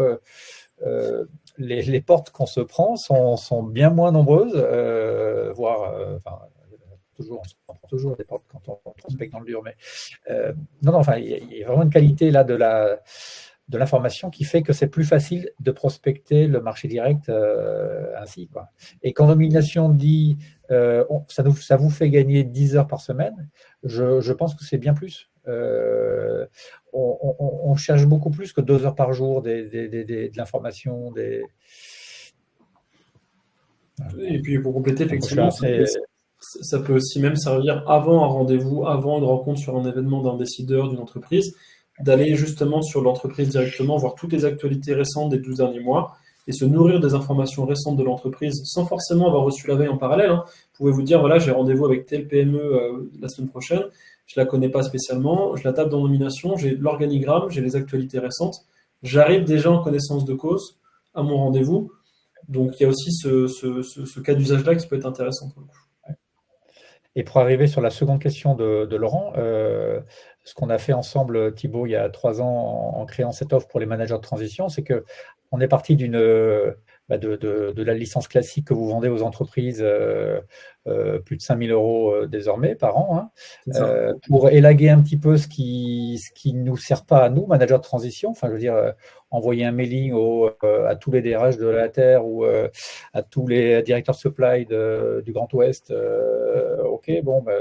les portes qu'on se prend sont bien moins nombreuses, voire toujours, on se prend toujours des portes quand on prospecte dans le dur, mais il y a vraiment une qualité là de l'information qui fait que c'est plus facile de prospecter le marché direct ainsi, quoi. Et quand Nomination dit ça vous fait gagner 10 heures par semaine, je pense que c'est bien plus. On cherche beaucoup plus que 2 heures par jour de l'information. Et puis pour compléter, effectivement, ça peut aussi même servir avant un rendez-vous, avant une rencontre sur un événement d'un décideur d'une entreprise, d'aller justement sur l'entreprise directement, voir toutes les actualités récentes des 12 derniers mois et se nourrir des informations récentes de l'entreprise sans forcément avoir reçu la veille en parallèle. Vous pouvez vous dire, voilà, j'ai rendez-vous avec telle PME la semaine prochaine, je ne la connais pas spécialement, je la tape dans Nomination, j'ai l'organigramme, j'ai les actualités récentes, j'arrive déjà en connaissance de cause à mon rendez-vous. Donc il y a aussi ce cas d'usage-là qui peut être intéressant pour le coup. Et pour arriver sur la seconde question de Laurent, ce qu'on a fait ensemble, Thibaut, il y a 3 ans en créant cette offre pour les managers de transition, c'est qu'on est parti de la licence classique que vous vendez aux entreprises, plus de 5 000 € désormais par an, pour élaguer un petit peu ce qui ne nous sert pas à nous, managers de transition. Enfin, je veux dire, envoyer un mailing à tous les DRH de la Terre ou à tous les directeurs supply du Grand Ouest.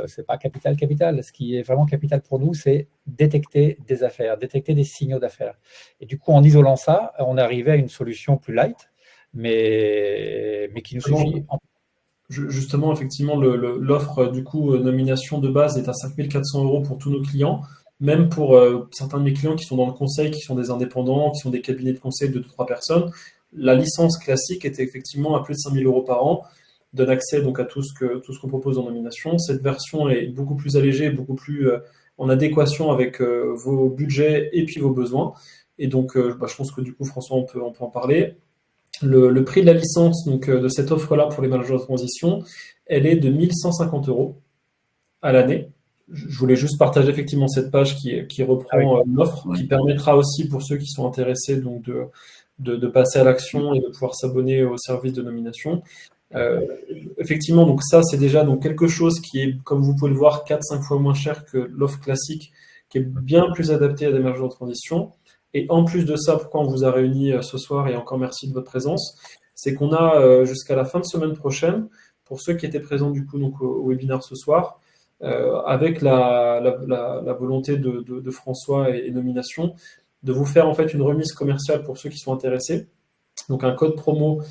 C'est pas capital. Ce qui est vraiment capital pour nous, c'est détecter des affaires, détecter des signaux d'affaires. Et du coup, en isolant ça, on est arrivé à une solution plus light, mais qui nous suffit. Justement, effectivement, l'offre du coup Nomination de base est à 5 400 € pour tous nos clients, même pour certains de mes clients qui sont dans le conseil, qui sont des indépendants, qui sont des cabinets de conseil de 2-3 personnes. La licence classique était effectivement à plus de 5 000 € par an, donne accès donc à tout ce qu'on propose en Nomination. Cette version est beaucoup plus allégée, beaucoup plus en adéquation avec vos budgets et puis vos besoins. Et donc, je pense que du coup, François, on peut en parler. Le prix de la licence donc, de cette offre-là pour les managers de transition, elle est de 1 150 € à l'année. Je voulais juste partager effectivement cette page qui reprend l'offre, qui permettra aussi pour ceux qui sont intéressés donc, de passer à l'action et de pouvoir s'abonner au service de Nomination. Effectivement, donc ça, c'est déjà donc, quelque chose qui est, comme vous pouvez le voir, 4-5 fois moins cher que l'offre classique, qui est bien plus adaptée à des managers de transition. Et en plus de ça, pourquoi on vous a réunis ce soir, et encore merci de votre présence, c'est qu'on a jusqu'à la fin de semaine prochaine, pour ceux qui étaient présents du coup donc, au webinaire ce soir, avec la volonté de François et Nomination, de vous faire en fait une remise commerciale pour ceux qui sont intéressés. Donc un code promo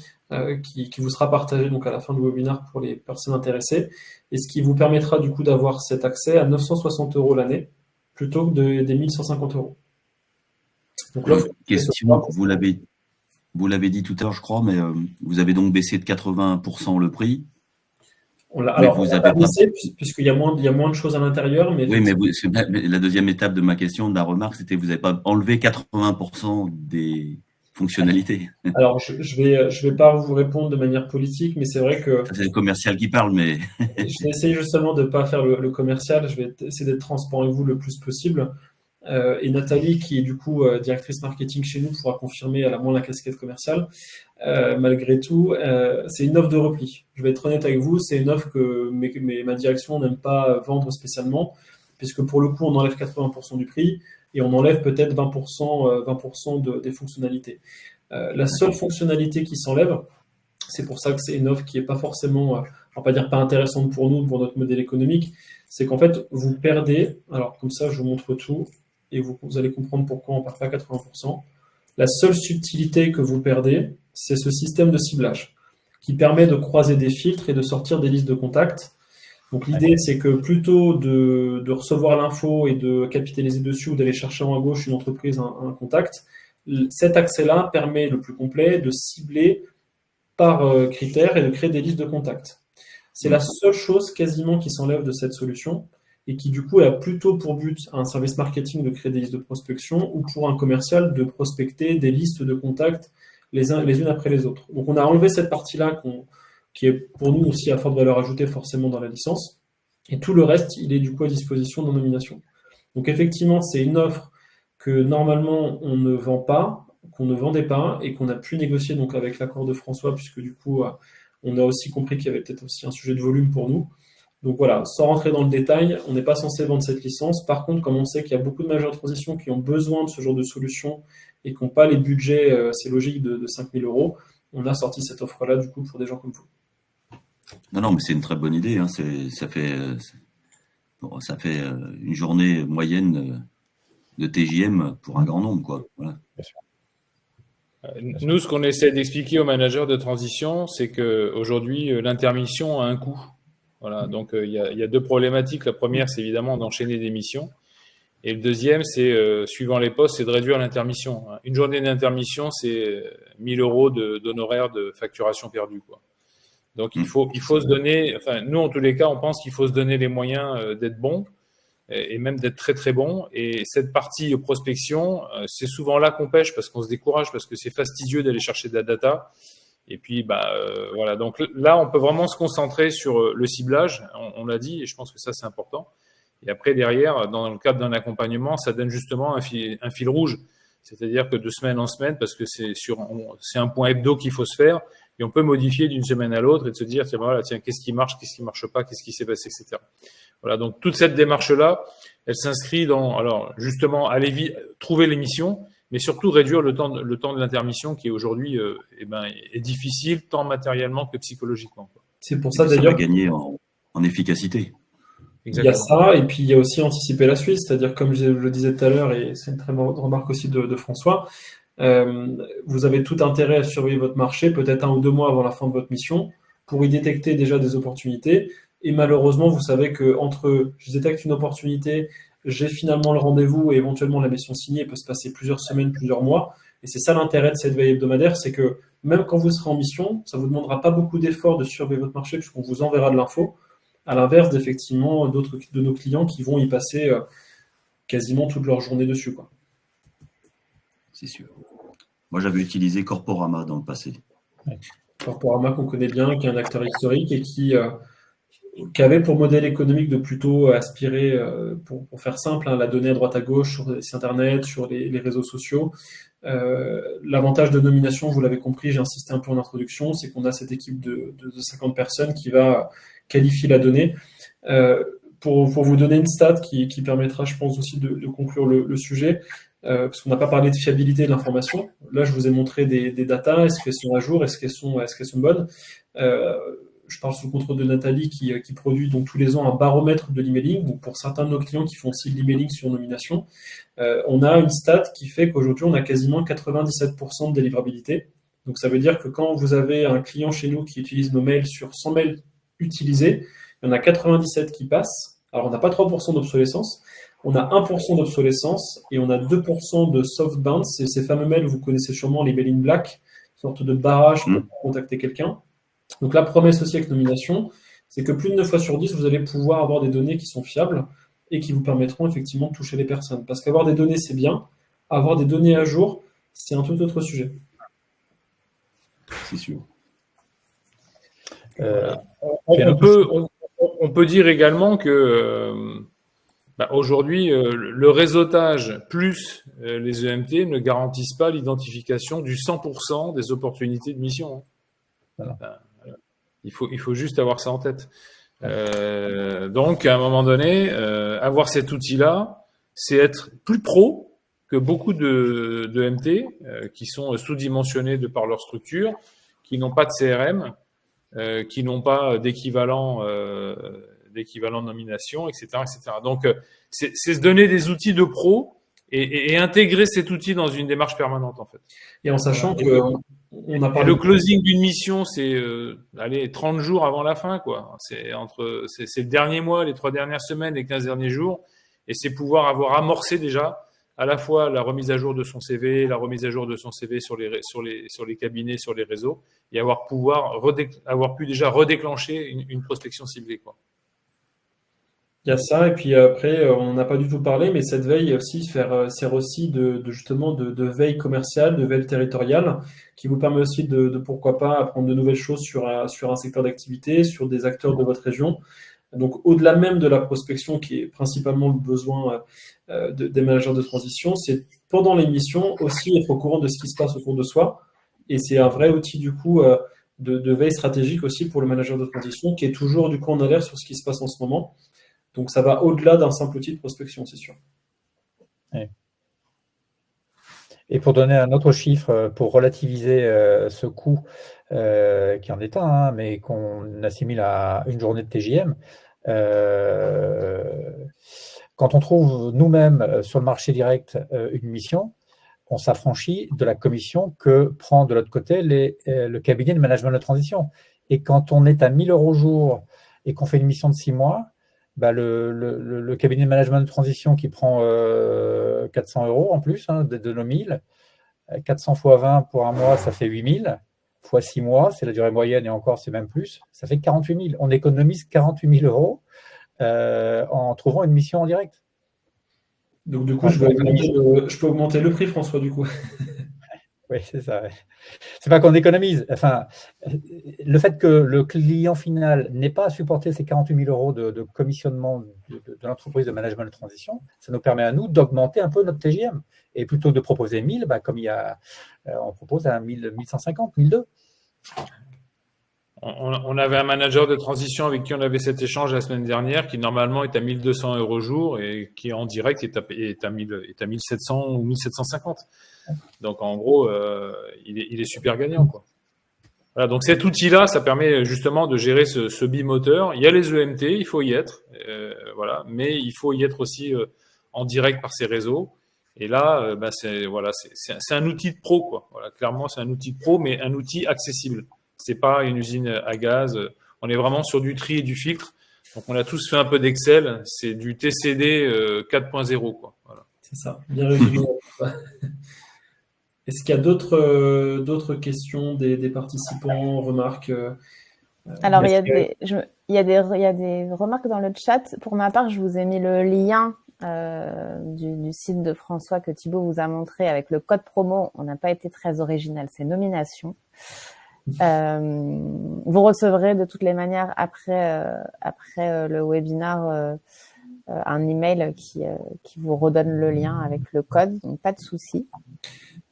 qui vous sera partagé donc à la fin du webinaire pour les personnes intéressées, et ce qui vous permettra du coup d'avoir cet accès à 960 € l'année, plutôt que des 1 150 €. Donc, question, vous l'avez dit tout à l'heure, je crois, mais vous avez donc baissé de 80% le prix. On a baissé puisqu'il y a moins de choses à l'intérieur. Mais oui, mais la deuxième étape de ma question, de la remarque, c'était que vous n'avez pas enlevé 80% des fonctionnalités. Alors, je vais pas vous répondre de manière politique, mais c'est vrai que… C'est le commercial qui parle, mais… Je vais essayer justement de ne pas faire le commercial. Je vais essayer d'être transparent avec vous le plus possible. Et Nathalie, qui est du coup directrice marketing chez nous, pourra confirmer, elle a moins la casquette commerciale. Malgré tout, c'est une offre de repli. Je vais être honnête avec vous, c'est une offre que ma direction n'aime pas vendre spécialement, puisque pour le coup, on enlève 80% du prix et on enlève peut-être 20% des fonctionnalités. La seule fonctionnalité qui s'enlève, c'est pour ça que c'est une offre qui n'est pas forcément, on va pas dire pas intéressante pour nous, pour notre modèle économique, c'est qu'en fait, vous perdez, alors comme ça, je vous montre tout, et vous allez comprendre pourquoi on ne perd pas 80%. La seule subtilité que vous perdez, c'est ce système de ciblage qui permet de croiser des filtres et de sortir des listes de contacts. Donc l'idée, c'est que plutôt de recevoir l'info et de capitaliser dessus ou d'aller chercher en à gauche une entreprise, un contact, cet accès-là permet le plus complet de cibler par critères et de créer des listes de contacts. C'est la seule chose quasiment qui s'enlève de cette solution et qui du coup a plutôt pour but un service marketing de créer des listes de prospection ou pour un commercial de prospecter des listes de contacts les unes après les autres. Donc on a enlevé cette partie-là qui est pour nous aussi à forte valeur ajoutée forcément dans la licence et tout le reste il est du coup à disposition dans nomination. Donc effectivement c'est une offre que normalement on ne vend pas, qu'on ne vendait pas et qu'on a pu négocier donc avec l'accord de François puisque du coup on a aussi compris qu'il y avait peut-être aussi un sujet de volume pour nous. Donc voilà, sans rentrer dans le détail, on n'est pas censé vendre cette licence. Par contre, comme on sait qu'il y a beaucoup de managers de transition qui ont besoin de ce genre de solution et qui n'ont pas les budgets, c'est logique, de 5 000 €, on a sorti cette offre-là du coup pour des gens comme vous. Non, mais c'est une très bonne idée. Hein. Ça fait une journée moyenne de TJM pour un grand nombre, quoi. Voilà. Bien sûr. Nous, ce qu'on essaie d'expliquer aux managers de transition, c'est qu'aujourd'hui, l'intermission a un coût. Voilà, donc il y a deux problématiques. La première, c'est évidemment d'enchaîner des missions. Et le deuxième, c'est, suivant les postes, c'est de réduire l'intermission. Une journée d'intermission, c'est 1 000 € d'honoraires de facturation perdue, quoi. Donc il faut se donner, enfin nous en tous les cas, on pense qu'il faut se donner les moyens d'être bon et même d'être très très bon. Et cette partie prospection, c'est souvent là qu'on pêche parce qu'on se décourage, parce que c'est fastidieux d'aller chercher de la data. Et puis voilà, donc là on peut vraiment se concentrer sur le ciblage, on l'a dit, et je pense que ça c'est important. Et après derrière, dans le cadre d'un accompagnement, ça donne justement un fil rouge, c'est-à-dire que de semaine en semaine, parce que c'est un point hebdo qu'il faut se faire, et on peut modifier d'une semaine à l'autre et de se dire tiens voilà, tiens qu'est-ce qui marche pas, qu'est-ce qui s'est passé, etc. Voilà, donc toute cette démarche-là, elle s'inscrit dans, alors justement, aller vite, trouver les missions, mais surtout réduire le temps de l'intermission qui aujourd'hui est difficile tant matériellement que psychologiquement, quoi. C'est pour ça Ça d'ailleurs va gagner en efficacité. Il y a ça, et puis il y a aussi anticiper la suite, c'est-à-dire comme je le disais tout à l'heure, et c'est une très bonne remarque aussi de François, vous avez tout intérêt à surveiller votre marché, peut-être 1 ou 2 mois avant la fin de votre mission, pour y détecter déjà des opportunités. Et malheureusement, vous savez que entre je détecte une opportunité, j'ai finalement le rendez-vous et éventuellement la mission signée, il peut se passer plusieurs semaines, plusieurs mois. Et c'est ça l'intérêt de cette veille hebdomadaire, c'est que même quand vous serez en mission, ça ne vous demandera pas beaucoup d'efforts de surveiller votre marché puisqu'on vous enverra de l'info. À l'inverse d'effectivement d'autres de nos clients qui vont y passer quasiment toute leur journée dessus, quoi. C'est sûr. Moi, j'avais utilisé Corporama dans le passé. Corporama qu'on connaît bien, qui est un acteur historique et qui avait pour modèle économique de plutôt aspirer, pour faire simple, la donnée à droite à gauche sur les sites internet, sur les réseaux sociaux. L'avantage de nomination, vous l'avez compris, j'ai insisté un peu en introduction, c'est qu'on a cette équipe de 50 personnes qui va qualifier la donnée. Pour vous donner une stat qui permettra, je pense, aussi de conclure le sujet, parce qu'on n'a pas parlé de fiabilité de l'information. Là, je vous ai montré des datas, est-ce qu'elles sont à jour, est-ce qu'elles sont bonnes. Je parle sous le contrôle de Nathalie qui produit donc tous les ans un baromètre de l'emailing. Donc pour certains de nos clients qui font aussi de l'emailing sur nomination, on a une stat qui fait qu'aujourd'hui on a quasiment 97% de délivrabilité. Donc ça veut dire que quand vous avez un client chez nous qui utilise nos mails sur 100 mails utilisés, il y en a 97 qui passent. Alors on n'a pas 3% d'obsolescence, on a 1% d'obsolescence et on a 2% de soft bounce. C'est ces fameux mails, vous connaissez sûrement les mails in black, sorte de barrage pour contacter quelqu'un. Donc la promesse aussi avec nomination, c'est que plus de 9 fois sur 10, vous allez pouvoir avoir des données qui sont fiables et qui vous permettront effectivement de toucher les personnes. Parce qu'avoir des données, c'est bien. Avoir des données à jour, c'est un tout autre sujet. C'est sûr. On peut dire également que Aujourd'hui, le réseautage plus les EMT ne garantissent pas l'identification du 100% des opportunités de mission. Voilà. Il faut juste avoir ça en tête. Donc, à un moment donné, avoir cet outil-là, c'est être plus pro que beaucoup de MT qui sont sous-dimensionnés de par leur structure, qui n'ont pas de CRM, qui n'ont pas d'équivalent de nomination, etc., etc. Donc, c'est se donner des outils de pro et intégrer cet outil dans une démarche permanente, en fait. Et en sachant que le closing d'une mission, c'est 30 jours avant la fin, quoi. C'est le dernier mois, les 3 dernières semaines, les 15 derniers jours, et c'est pouvoir avoir amorcé déjà à la fois la remise à jour de son CV, la remise à jour de son CV sur les cabinets, sur les réseaux, et avoir pu déjà redéclencher une prospection ciblée, quoi. Il y a ça, et puis après, on n'a pas du tout parlé, mais cette veille aussi sert aussi justement de veille commerciale, de veille territoriale, qui vous permet aussi de pourquoi pas apprendre de nouvelles choses sur un secteur d'activité, sur des acteurs de votre région. Donc, au-delà même de la prospection, qui est principalement le besoin des managers de transition, c'est pendant l'émission aussi être au courant de ce qui se passe autour de soi. Et c'est un vrai outil du coup de veille stratégique aussi pour le manager de transition, qui est toujours du coup en alerte sur ce qui se passe en ce moment. Donc, ça va au-delà d'un simple outil de prospection, c'est sûr. Oui. Et pour donner un autre chiffre, pour relativiser ce coût qui en est un, mais qu'on assimile à une journée de TJM, quand on trouve nous-mêmes sur le marché direct une mission, on s'affranchit de la commission que prend de l'autre côté le cabinet de management de transition. Et quand on est à 1 000 € jour et qu'on fait une mission de 6 mois, le cabinet de management de transition qui prend 400 € en plus de nos 1000, 400 fois 20 pour un mois, ça fait 8 000, fois 6 mois, c'est la durée moyenne et encore c'est même plus, ça fait 48 000. On économise 48 000 € en trouvant une mission en direct. Donc du coup, je peux augmenter le prix, François, du coup. Oui, c'est ça. Ouais. C'est pas qu'on économise. Enfin, le fait que le client final n'ait pas à supporter ces 48 000 € de commissionnement de l'entreprise de management de transition, ça nous permet à nous d'augmenter un peu notre TJM. Et plutôt que de proposer 1000, comme on propose à 1150, 1200. On avait un manager de transition avec qui on avait cet échange la semaine dernière, qui normalement est à 1 200 € jour et qui en direct est à 1700 ou 1750. Donc en gros, il est super gagnant, quoi. Voilà, donc cet outil-là, ça permet justement de gérer ce bimoteur. Il y a les EMT, il faut y être, voilà, mais il faut y être aussi en direct par ces réseaux. Et là, c'est un outil de pro, quoi. Voilà, clairement, c'est un outil de pro, mais un outil accessible. C'est pas une usine à gaz. On est vraiment sur du tri et du filtre. Donc on a tous fait un peu d'Excel. C'est du TCD 4.0, quoi. Voilà. C'est ça. Bien résumé. Est-ce qu'il y a d'autres questions des participants, remarques Alors, il y a des remarques dans le chat. Pour ma part, je vous ai mis le lien du site de François que Thibaut vous a montré avec le code promo. On n'a pas été très original, c'est nomination. Vous recevrez de toutes les manières après le webinaire un email qui vous redonne le lien avec le code, donc pas de souci.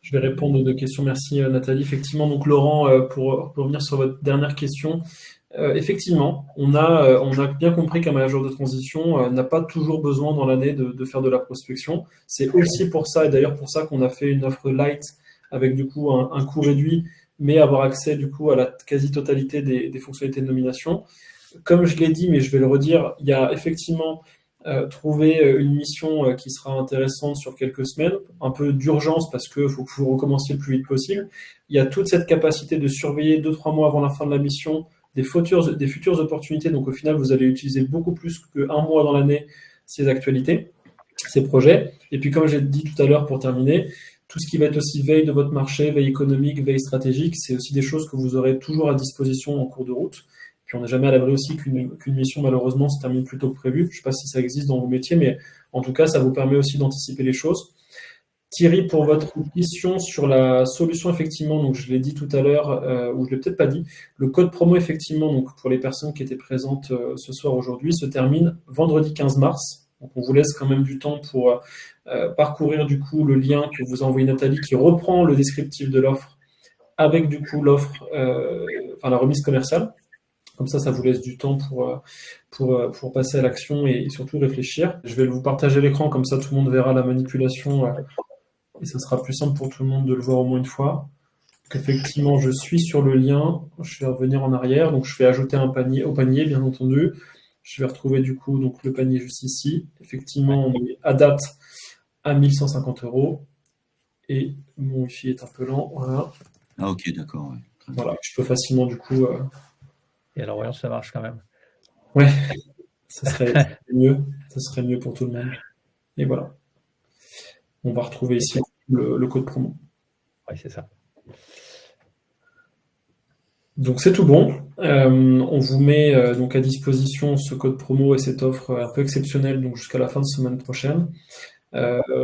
Je vais répondre aux 2 questions. Merci Nathalie. Effectivement, donc Laurent, pour revenir sur votre dernière question, effectivement, on a bien compris qu'un manager de transition n'a pas toujours besoin dans l'année de faire de la prospection. C'est aussi pour ça, et d'ailleurs pour ça qu'on a fait une offre light avec du coup un coût réduit, mais avoir accès du coup à la quasi-totalité des fonctionnalités de nomination. Comme je l'ai dit, mais je vais le redire, il y a effectivement trouver une mission qui sera intéressante sur quelques semaines, un peu d'urgence parce qu'il faut que vous recommenciez le plus vite possible. Il y a toute cette capacité de surveiller 2-3 mois avant la fin de la mission des futures opportunités. Donc au final, vous allez utiliser beaucoup plus qu'un mois dans l'année ces actualités, ces projets. Et puis comme j'ai dit tout à l'heure pour terminer, tout ce qui va être aussi veille de votre marché, veille économique, veille stratégique, c'est aussi des choses que vous aurez toujours à disposition en cours de route. Puis on n'est jamais à l'abri aussi qu'une mission, malheureusement, se termine plus tôt que prévu. Je ne sais pas si ça existe dans vos métiers, mais en tout cas, ça vous permet aussi d'anticiper les choses. Thierry, pour votre question sur la solution, effectivement, donc je l'ai dit tout à l'heure, ou je ne l'ai peut-être pas dit, le code promo, effectivement, donc pour les personnes qui étaient présentes ce soir aujourd'hui, se termine vendredi 15 mars. Donc, on vous laisse quand même du temps pour parcourir du coup le lien que vous a envoyé Nathalie qui reprend le descriptif de l'offre avec du coup l'offre, la remise commerciale. Comme ça vous laisse du temps pour passer à l'action et surtout réfléchir. Je vais vous partager l'écran, comme ça tout le monde verra la manipulation et ça sera plus simple pour tout le monde de le voir au moins une fois. Donc, effectivement, je suis sur le lien, je vais revenir en arrière, donc je vais ajouter un panier au panier, bien entendu. Je vais retrouver du coup donc, le panier juste ici. Effectivement, on est à date à 1 150 € et mon Wi-Fi est un peu lent, voilà. Ah ok, d'accord. Ouais. Voilà, je peux facilement du coup... Et alors, voyons si ça marche quand même. Ouais, ça serait mieux pour tout le monde. Et voilà. On va retrouver ici le code promo. Oui, c'est ça. Donc c'est tout bon. On vous met donc à disposition ce code promo et cette offre un peu exceptionnelle donc jusqu'à la fin de semaine prochaine.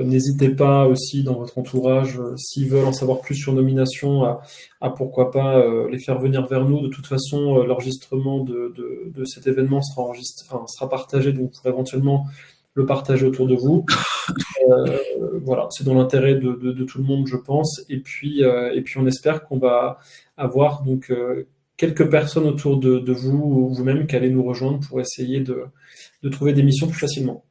N'hésitez pas aussi dans votre entourage, s'ils veulent en savoir plus sur Nomination, à pourquoi pas les faire venir vers nous. De toute façon, l'enregistrement de cet événement sera partagé, donc vous pourrez éventuellement le partager autour de vous. Voilà, c'est dans l'intérêt de tout le monde, je pense. Et puis on espère qu'on va avoir donc quelques personnes autour de vous ou vous-même qui allez nous rejoindre pour essayer de trouver des missions plus facilement.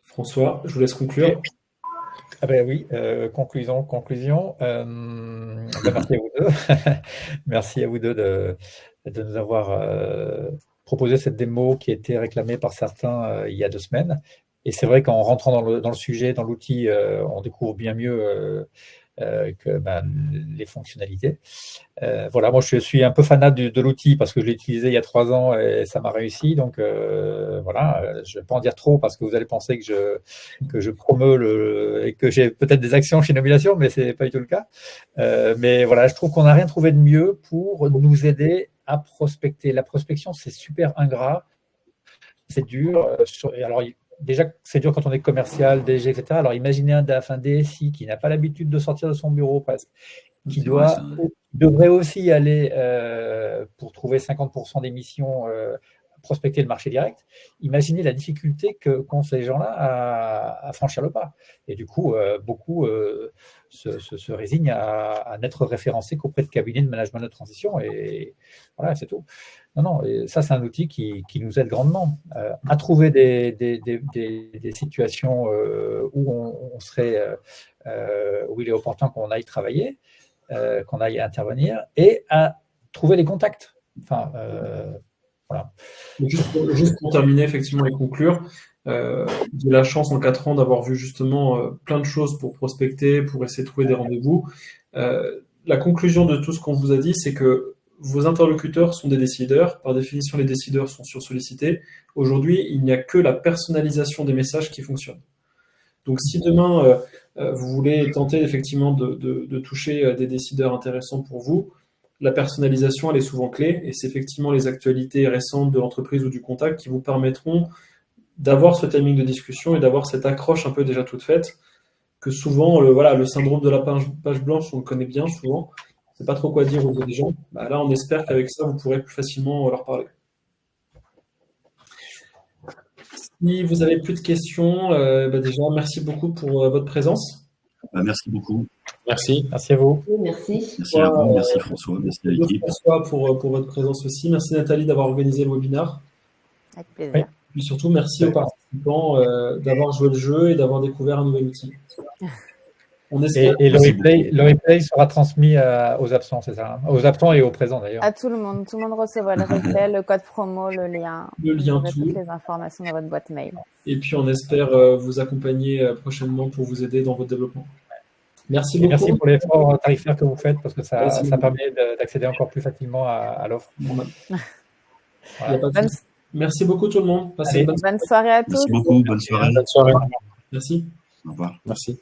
François, je vous laisse conclure. Ah ben oui, conclusion. Merci à vous deux. Merci à vous deux de nous avoir proposé cette démo qui a été réclamée par certains il y a 2 semaines. Et c'est vrai qu'en rentrant dans le sujet, dans l'outil, on découvre bien mieux que les fonctionnalités. Voilà, moi je suis un peu fanat de l'outil parce que je l'ai utilisé il y a 3 ans et ça m'a réussi. Donc voilà, je ne vais pas en dire trop parce que vous allez penser que je promeus et que j'ai peut-être des actions chez Nomination, mais ce n'est pas du tout le cas. Mais voilà, je trouve qu'on n'a rien trouvé de mieux pour nous aider à prospecter. La prospection, c'est super ingrat, c'est dur. Alors, déjà, c'est dur quand on est commercial, DG, etc. Alors, imaginez un DAF, un DSI qui n'a pas l'habitude de sortir de son bureau presque, qui devrait aussi y aller pour trouver 50% des missions, prospecter le marché direct. Imaginez la difficulté qu'ont ces gens-là à franchir le pas. Et du coup, beaucoup se résignent à n'être référencés qu'auprès de cabinets de management de transition. Et voilà, c'est tout. Non, et ça, c'est un outil qui nous aide grandement à trouver des situations où on serait, où il est opportun qu'on aille travailler, qu'on aille intervenir et à trouver les contacts. Enfin, voilà. Juste pour terminer, effectivement, et conclure, j'ai la chance en 4 ans d'avoir vu justement plein de choses pour prospecter, pour essayer de trouver des rendez-vous. La conclusion de tout ce qu'on vous a dit, c'est que vos interlocuteurs sont des décideurs. Par définition, les décideurs sont sursollicités. Aujourd'hui, il n'y a que la personnalisation des messages qui fonctionne. Donc, si demain, vous voulez tenter effectivement de toucher des décideurs intéressants pour vous, la personnalisation, elle est souvent clé, et c'est effectivement les actualités récentes de l'entreprise ou du contact qui vous permettront d'avoir ce timing de discussion et d'avoir cette accroche un peu déjà toute faite, que souvent, le syndrome de la page blanche, on le connaît bien souvent, on ne sait pas trop quoi dire aux autres gens. Là, on espère qu'avec ça, vous pourrez plus facilement leur parler. Si vous n'avez plus de questions, déjà, merci beaucoup pour votre présence. Merci beaucoup. Merci. Merci à vous. Merci. Merci à vous, merci François, merci à l'équipe. François pour votre présence aussi. Merci Nathalie d'avoir organisé le webinaire. Avec plaisir. Oui. Et puis surtout, merci aux participants d'avoir joué le jeu et d'avoir découvert un nouvel outil. On espère et le replay sera transmis aux absents, c'est ça, hein, aux absents et aux présents d'ailleurs. À tout le monde recevra le replay, le code promo, le lien, tout. toutes les informations dans votre boîte mail. Et puis on espère vous accompagner prochainement pour vous aider dans votre développement. Merci beaucoup. Merci pour l'effort tarifaire que vous faites parce que ça permet d'accéder encore plus facilement à l'offre. Voilà. Merci beaucoup tout le monde. Passez une bonne soirée à tous. Merci beaucoup, bonne soirée. Bonne soirée. Merci. Au revoir. Merci.